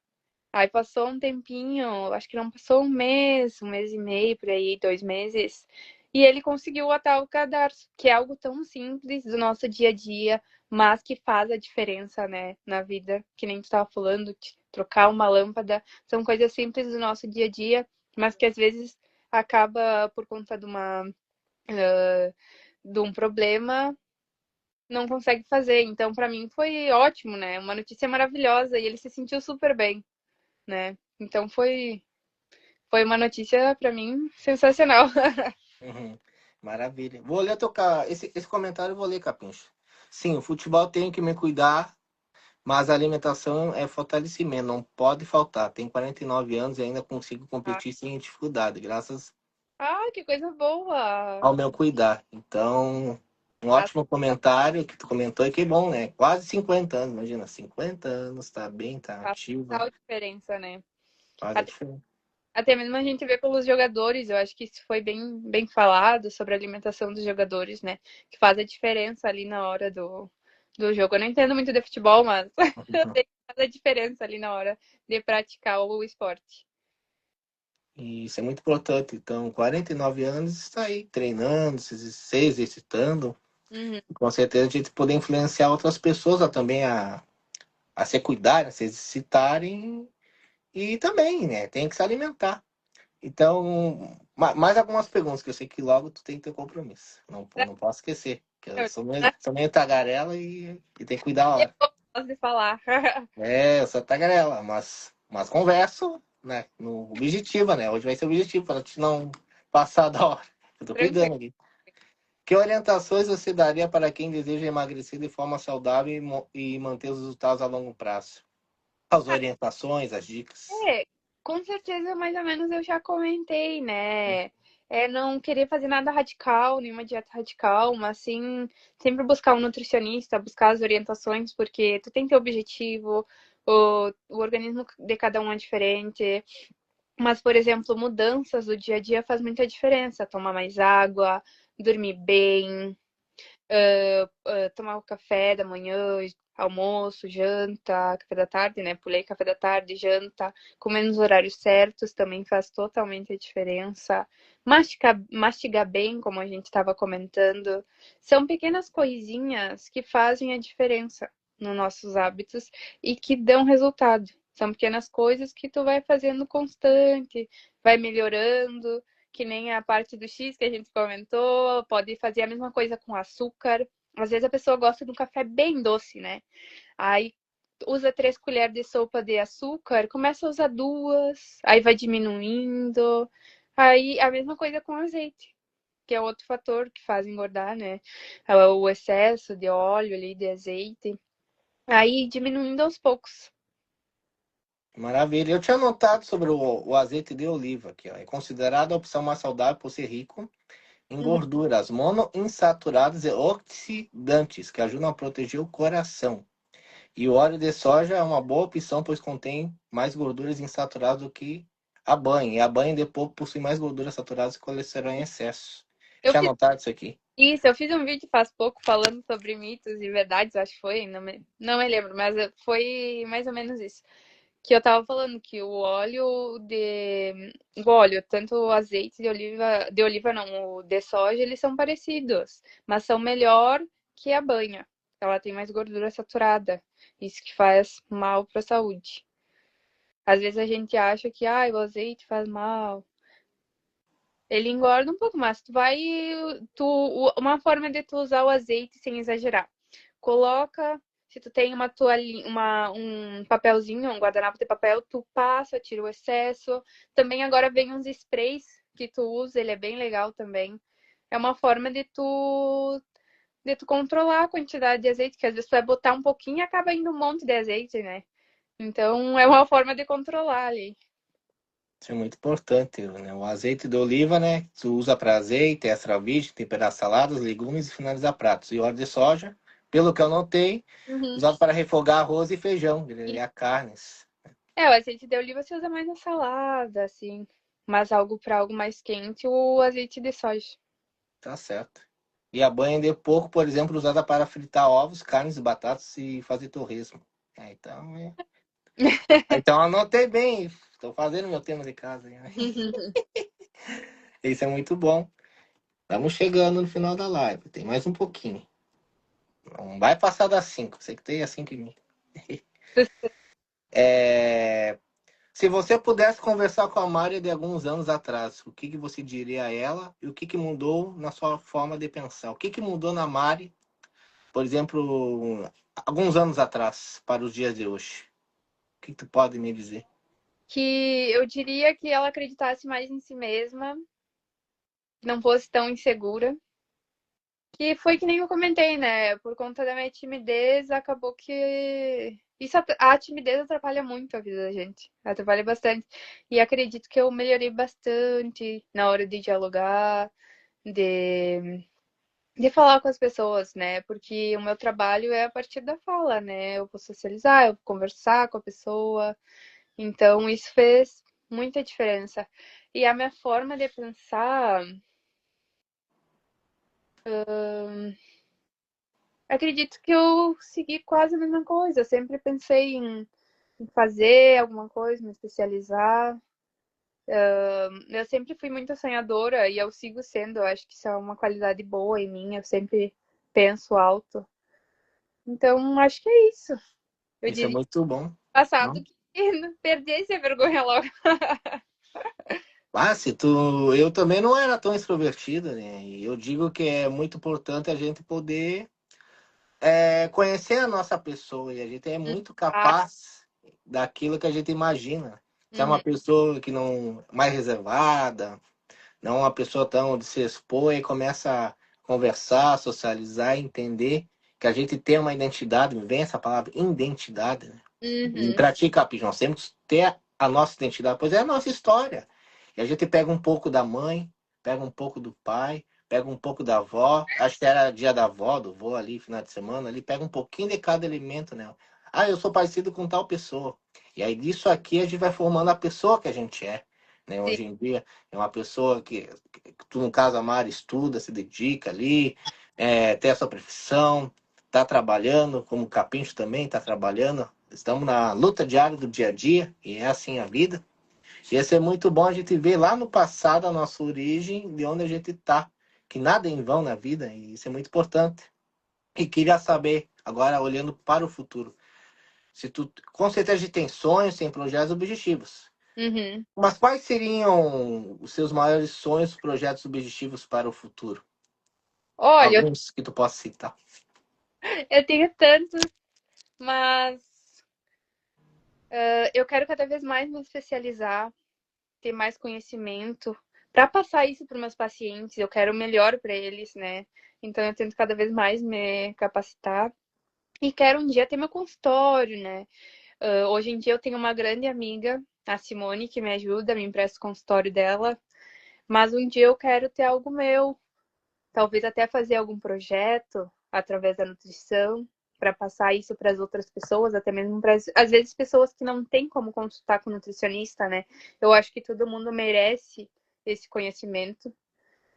Aí passou um tempinho, acho que não passou um mês e meio por aí, 2 meses, e ele conseguiu atar o cadarço, que é algo tão simples do nosso dia a dia, mas que faz a diferença, né, na vida, que nem tu estava falando, de trocar uma lâmpada, são coisas simples do nosso dia a dia, mas que às vezes acaba por conta de um problema, não consegue fazer. Então, para mim foi ótimo, né? Uma notícia maravilhosa e ele se sentiu super bem, né? Então foi uma notícia para mim sensacional. Uhum. Maravilha. Vou ler esse comentário, eu vou ler, Capincha. Sim, o futebol tem que me cuidar, mas a alimentação é fortalecimento, não pode faltar. Tenho 49 anos e ainda consigo competir sem dificuldade, graças Ah, que coisa boa! ao meu cuidar. Então, um Faz ótimo comentário que tu comentou e que bom, né? Quase 50 anos, imagina, 50 anos, tá bem, tá faz ativa, total diferença, né? faz a Até, diferença. até mesmo a gente vê pelos jogadores, eu acho que isso foi bem falado sobre a alimentação dos jogadores, né? Que faz a diferença ali na hora do jogo. Eu não entendo muito de futebol, mas eu sei que faz a diferença ali na hora de praticar o esporte. E isso é muito importante. Então, 49 anos está aí treinando, se exercitando. Uhum. Com certeza a gente poder influenciar outras pessoas também a se cuidarem, a se exercitarem e também, né? Tem que se alimentar. Então, mais algumas perguntas que eu sei que logo tu tem que ter compromisso. Não posso esquecer, que eu sou meio tagarela e tem que cuidar a hora. gosto de falar. É, eu sou tagarela, mas converso, né? No objetivo, né? Hoje vai ser objetivo para te não passar da hora. Eu tô Tranquilo. cuidando aqui. Que orientações você daria para quem deseja emagrecer de forma saudável e manter os resultados a longo prazo? As orientações, as dicas. É, com certeza, mais ou menos eu já comentei, né? É não querer fazer nada radical, nenhuma dieta radical, mas sim sempre buscar um nutricionista, buscar as orientações, porque tu tem teu objetivo, o organismo de cada um é diferente. Mas, por exemplo, mudanças do dia a dia faz muita diferença. Tomar mais água, dormir bem, tomar o café da manhã, almoço, janta, café da tarde, né? Pulei café da tarde, janta, comer nos horários certos também faz totalmente a diferença. Mastigar bem, como a gente estava comentando, são pequenas coisinhas que fazem a diferença nos nossos hábitos e que dão resultado. São pequenas coisas que tu vai fazendo constante, vai melhorando, que nem a parte do X que a gente comentou, pode fazer a mesma coisa com açúcar. Às vezes a pessoa gosta de um café bem doce, né? Aí usa 3 colheres de sopa de açúcar, começa a usar 2, aí vai diminuindo. Aí a mesma coisa com azeite, que é outro fator que faz engordar, né? O excesso de óleo ali, de azeite. Aí diminuindo aos poucos. Maravilha. Eu tinha notado sobre o azeite de oliva, que ó, é considerado a opção mais saudável por ser rico em Uhum. gorduras monoinsaturadas e oxidantes, que ajudam a proteger o coração. E o óleo de soja é uma boa opção, pois contém mais gorduras insaturadas do que a banha. E a banha de porco possui mais gorduras saturadas e colesterol em excesso. Eu Tinha fiz notado isso aqui. isso, eu fiz um vídeo faz pouco falando sobre mitos e verdades, acho que foi, não me lembro, mas foi mais ou menos isso. Que eu tava falando que o óleo, tanto o azeite de oliva não, o de soja, eles são parecidos, mas são melhor que a banha. Ela tem mais gordura saturada, isso que faz mal para a saúde. Às vezes a gente acha que o azeite faz mal. Ele engorda um pouco, mas uma forma de tu usar o azeite sem exagerar. Coloca, se tu tem uma toalhinha, um papelzinho, um guardanapo de papel, tu passa, tira o excesso. Também agora vem uns sprays que tu usa, ele é bem legal também. É uma forma de tu controlar a quantidade de azeite, que às vezes tu vai botar um pouquinho e acaba indo um monte de azeite, né? Então é uma forma de controlar ali. Isso é muito importante, né? O azeite de oliva, né? Tu usa para azeite, extra virgem, temperar saladas, legumes e finalizar pratos. E óleo de soja, pelo que eu notei, Uhum. usado para refogar arroz e feijão, grelhar carnes. É, o azeite de oliva você usa mais na salada, assim. Mas algo para algo mais quente, o azeite de soja. Tá certo. E a banha de porco, por exemplo, usada para fritar ovos, carnes e batatas e fazer torresmo. Então anotei bem. Estou fazendo meu tema de casa. Né? Isso é muito bom. Estamos chegando no final da live. Tem mais um pouquinho. Não vai passar das 5. Você que tem as 5 em mim. É... Se você pudesse conversar com a Mari de alguns anos atrás, o que você diria a ela e o que mudou na sua forma de pensar? O que mudou na Mari, por exemplo, alguns anos atrás, para os dias de hoje? O que tu pode me dizer? Que eu diria que ela acreditasse mais em si mesma, que não fosse tão insegura. Que foi que nem eu comentei, né? Por conta da minha timidez, acabou que. A timidez atrapalha muito a vida da gente. Atrapalha bastante. E acredito que eu melhorei bastante na hora de dialogar, de de falar com as pessoas, né? Porque o meu trabalho é a partir da fala, né? Eu vou socializar, eu vou conversar com a pessoa. Então, isso fez muita diferença. E a minha forma de pensar, acredito que eu segui quase a mesma coisa. Eu sempre pensei em fazer alguma coisa, me especializar. Eu sempre fui muito sonhadora e eu sigo sendo. Eu acho que isso é uma qualidade boa em mim. Eu sempre penso alto. Então, acho que é isso. Eu Isso é diria muito bom. passado Não? que perdesse a vergonha logo. Ah, se tu... Eu também não era tão extrovertido, né? E eu digo que é muito importante a gente poder conhecer a nossa pessoa e a gente é muito Ah, capaz daquilo que a gente imagina. Se é uma uhum, pessoa que não mais reservada, não é uma pessoa tão de se expor e começa a conversar, socializar, entender que a gente tem uma identidade, me vem essa palavra identidade, né? E uhum, para ti, Capi, nós temos que ter a nossa identidade, pois é a nossa história. E a gente pega um pouco da mãe, pega um pouco do pai, pega um pouco da avó, acho que era dia da avó, do vô ali, final de semana, ali, pega um pouquinho de cada elemento, né? Ah, eu sou parecido com tal pessoa. E aí disso aqui a gente vai formando a pessoa que a gente é. Né? sim. Hoje em dia é uma pessoa que tu, no caso, a Mari, estuda, se dedica ali, tem a sua profissão, está trabalhando, como o Capincho também está trabalhando. Estamos na luta diária do dia a dia, e é assim a vida. E isso é muito bom a gente ver lá no passado a nossa origem, de onde a gente está. Que nada é em vão na vida, e isso é muito importante. E queria saber, agora olhando para o futuro, se tu, com certeza a gente tem sonhos, tem projetos, objetivos. Uhum. Mas quais seriam os seus maiores sonhos, projetos, objetivos para o futuro? Olha, Alguns que tu possa citar. eu tenho tantos, mas eu quero cada vez mais me especializar, ter mais conhecimento para passar isso para meus pacientes. Eu quero o melhor para eles, né? Então eu tento cada vez mais me capacitar e quero um dia ter meu consultório, né? Hoje em dia eu tenho uma grande amiga, a Simone, que me ajuda, me empresta o consultório dela, mas um dia eu quero ter algo meu, talvez até fazer algum projeto através da nutrição para passar isso para as outras pessoas, até mesmo para às vezes pessoas que não têm como consultar com nutricionista, né? Eu acho que todo mundo merece esse conhecimento.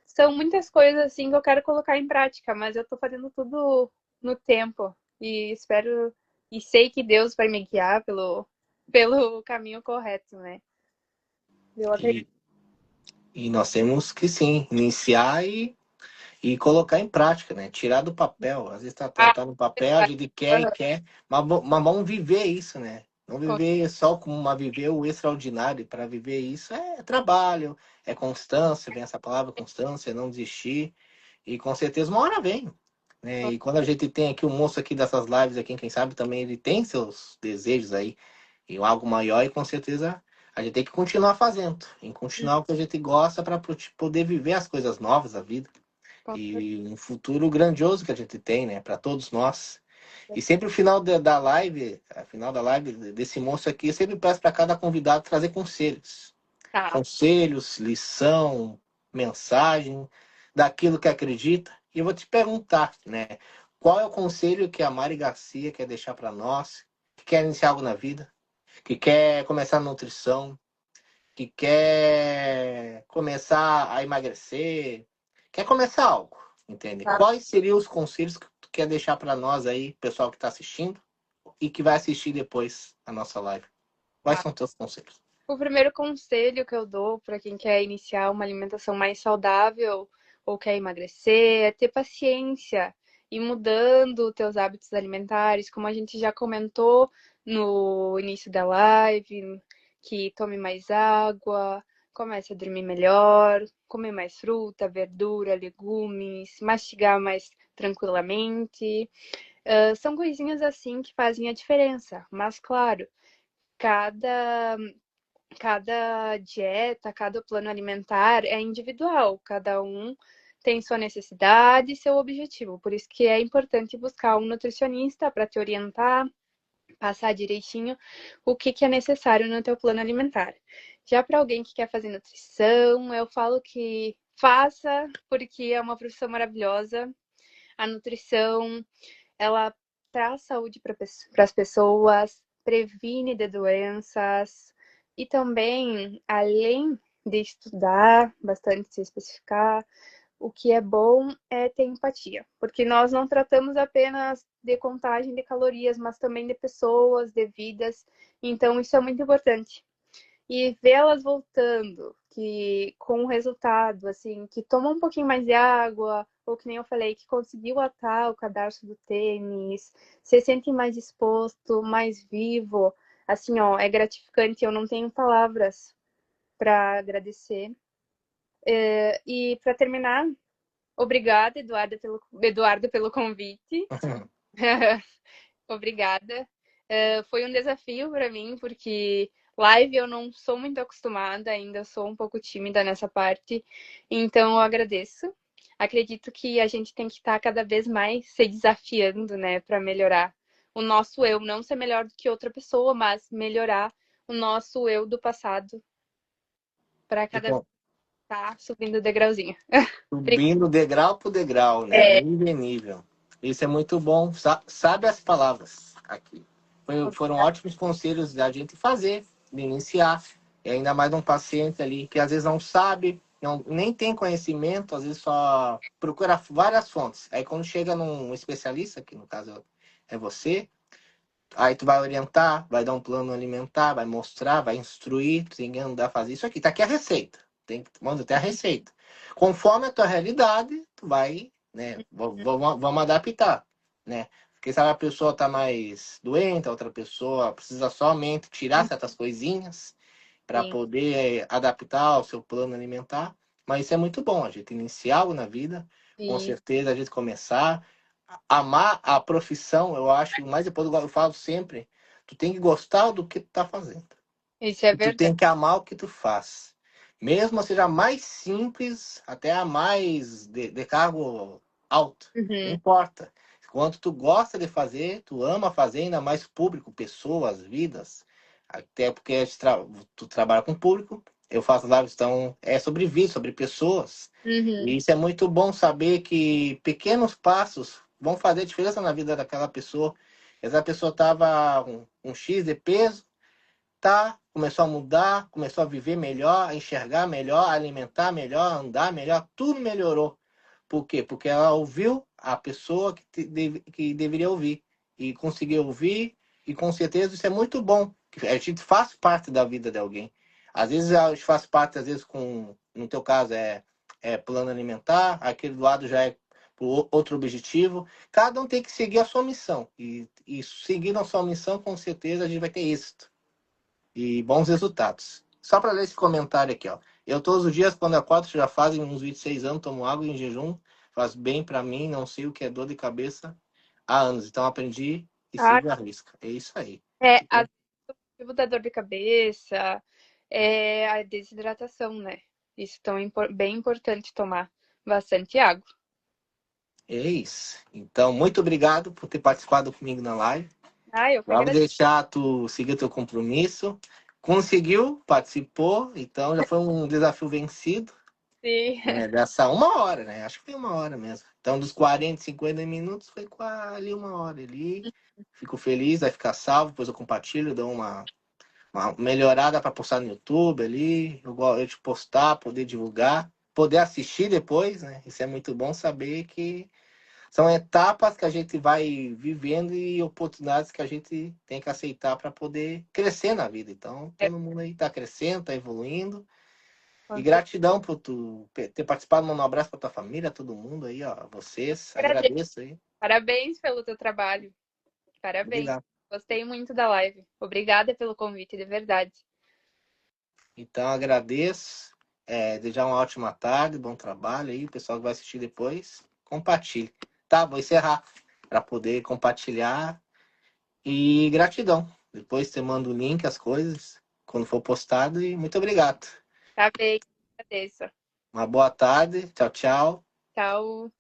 São muitas coisas assim que eu quero colocar em prática, mas eu tô fazendo tudo no tempo e espero e sei que Deus vai me guiar pelo caminho correto, né? Eu acredito. E, e nós temos que sim, iniciar e colocar em prática, né? Tirar do papel. Às vezes tá no papel, a gente quer e quer, mas vamos viver isso, né? Não viver só como uma viver o extraordinário. Para viver isso é trabalho, é constância, vem essa palavra constância, não desistir. E com certeza uma hora vem. Né? E quando a gente tem aqui o moço aqui dessas lives aqui, quem sabe também ele tem seus desejos aí e algo maior, e com certeza a gente tem que continuar fazendo, em continuar o que a gente gosta para poder viver as coisas novas da vida e um futuro grandioso que a gente tem, né, para todos nós. E sempre o final da live, a final da live desse moço aqui, eu sempre peço para cada convidado trazer conselhos. Tá. Conselhos, lição, mensagem daquilo que acredita. E eu vou te perguntar, né, qual é o conselho que a Mari Garcia quer deixar para nós, que quer iniciar algo na vida, que quer começar a nutrição, que quer começar a emagrecer, quer começar algo, entende? Tá. Quais seriam os conselhos que tu quer deixar para nós aí, pessoal que está assistindo e que vai assistir depois a nossa live? Quais Tá. são teus conselhos? O primeiro conselho que eu dou para quem quer iniciar uma alimentação mais saudável ou quer emagrecer é ter paciência e mudando os teus hábitos alimentares, como a gente já comentou no início da live, que tome mais água, comece a dormir melhor, comer mais fruta, verdura, legumes, mastigar mais tranquilamente. São coisinhas assim que fazem a diferença, mas claro, cada cada dieta, cada plano alimentar é individual, cada um tem sua necessidade e seu objetivo. Por isso que é importante buscar um nutricionista para te orientar, passar direitinho o que é necessário no teu plano alimentar. Já para alguém que quer fazer nutrição, eu falo que faça, porque é uma profissão maravilhosa. A nutrição, ela traz saúde para as pessoas, previne de doenças e também, além de estudar bastante, se especificar, o que é bom é ter empatia, porque nós não tratamos apenas de contagem de calorias, mas também de pessoas, de vidas, então isso é muito importante e vê-las voltando, que com o resultado, assim, que tomou um pouquinho mais de água, ou que nem eu falei, que conseguiu atar o cadarço do tênis, se sente mais disposto, mais vivo, assim, ó, é gratificante, eu não tenho palavras para agradecer. E para terminar, obrigada, Eduardo, pelo convite. Obrigada. Foi um desafio para mim, porque live eu não sou muito acostumada, ainda sou um pouco tímida nessa parte, então eu agradeço. Acredito que a gente tem que estar cada vez mais se desafiando, né, para melhorar o nosso eu, não ser melhor do que outra pessoa, mas melhorar o nosso eu do passado para E cada vez estar subindo o degrauzinho. subindo degrau por degrau, né? É, Nível em nível. Isso é muito bom. Sabe as palavras aqui. Foram ótimos conselhos da gente fazer, de iniciar. E ainda mais um paciente ali que às vezes não sabe, não, nem tem conhecimento, às vezes só procura várias fontes. Aí quando chega num especialista, que no caso é você, aí tu vai orientar, vai dar um plano alimentar, vai mostrar, vai instruir, tu tem que andar a fazer isso aqui. Tá aqui a receita. Manda até a receita. Conforme a tua realidade, tu vai, né? Vamos adaptar, né? Porque sabe, a pessoa tá mais doente, a outra pessoa precisa somente tirar certas coisinhas para sim, poder adaptar ao seu plano alimentar. Mas isso é muito bom, a gente iniciar algo na vida, com sim, certeza a gente começar amar a profissão, eu acho, o mais importante, eu falo sempre, tu tem que gostar do que tu tá fazendo. isso é E tu verdade. tem que amar o que tu faz. Mesmo seja mais simples, até a mais de cargo alto. Não Uhum, importa. Quando tu gosta de fazer, tu ama fazer, ainda mais público, pessoas, vidas. Até porque tu trabalha com público, eu faço lives, então é sobre vida, sobre pessoas. uhum, E isso é muito bom saber que pequenos passos vão fazer diferença na vida daquela pessoa. Essa pessoa estava um X de peso, tá, começou a mudar, começou a viver melhor, a enxergar melhor, a alimentar melhor, a andar melhor, tudo melhorou. Por quê? Porque ela ouviu a pessoa que deveria ouvir. E conseguiu ouvir, e com certeza isso é muito bom. A gente faz parte da vida de alguém. Às vezes a gente faz parte, às vezes, no teu caso, é plano alimentar, aquele do lado já é por outro objetivo. Cada um tem que seguir a sua missão. E seguindo a sua missão, com certeza a gente vai ter êxito e bons resultados. Só para ler esse comentário aqui, ó. Eu todos os dias, quando acordo, já fazem uns 26 anos, tomo água em jejum, faz bem para mim, não sei o que é dor de cabeça há anos. Então aprendi e ah, sigo a risca. É isso aí. às vezes o motivo da dor de cabeça é a desidratação, né? Isso então é bem importante tomar bastante água. É isso. Então, muito obrigado por ter participado comigo na live. Ah, eu que Vamos agradeço. deixar tu seguir teu compromisso. Conseguiu, participou, então já foi um desafio vencido. Né, dessa uma hora, né? Acho que foi uma hora mesmo. Então, dos 40, 50 minutos, foi ali uma hora ali. Fico feliz, vai ficar salvo, depois eu compartilho, dou uma melhorada para postar no YouTube ali. Eu gosto de postar, poder divulgar, poder assistir depois, né? Isso é muito bom saber que são etapas que a gente vai vivendo e oportunidades que a gente tem que aceitar para poder crescer na vida. Então, todo mundo aí está crescendo, está evoluindo. E Com certeza. gratidão por tu ter participado. Manda um abraço para tua família, todo mundo aí, ó. Vocês, Agradeço. agradeço aí. Parabéns pelo teu trabalho. Parabéns. Obrigado. Gostei muito da live. Obrigada pelo convite, de verdade. Então, agradeço. Desejar uma ótima tarde, bom trabalho aí. O pessoal que vai assistir depois, compartilhe. Tá, vou encerrar para poder compartilhar. E gratidão. Depois você manda o link, as coisas, quando for postado. E muito obrigado. Tá bem. Agradeço. Uma boa tarde. Tchau, tchau. Tchau.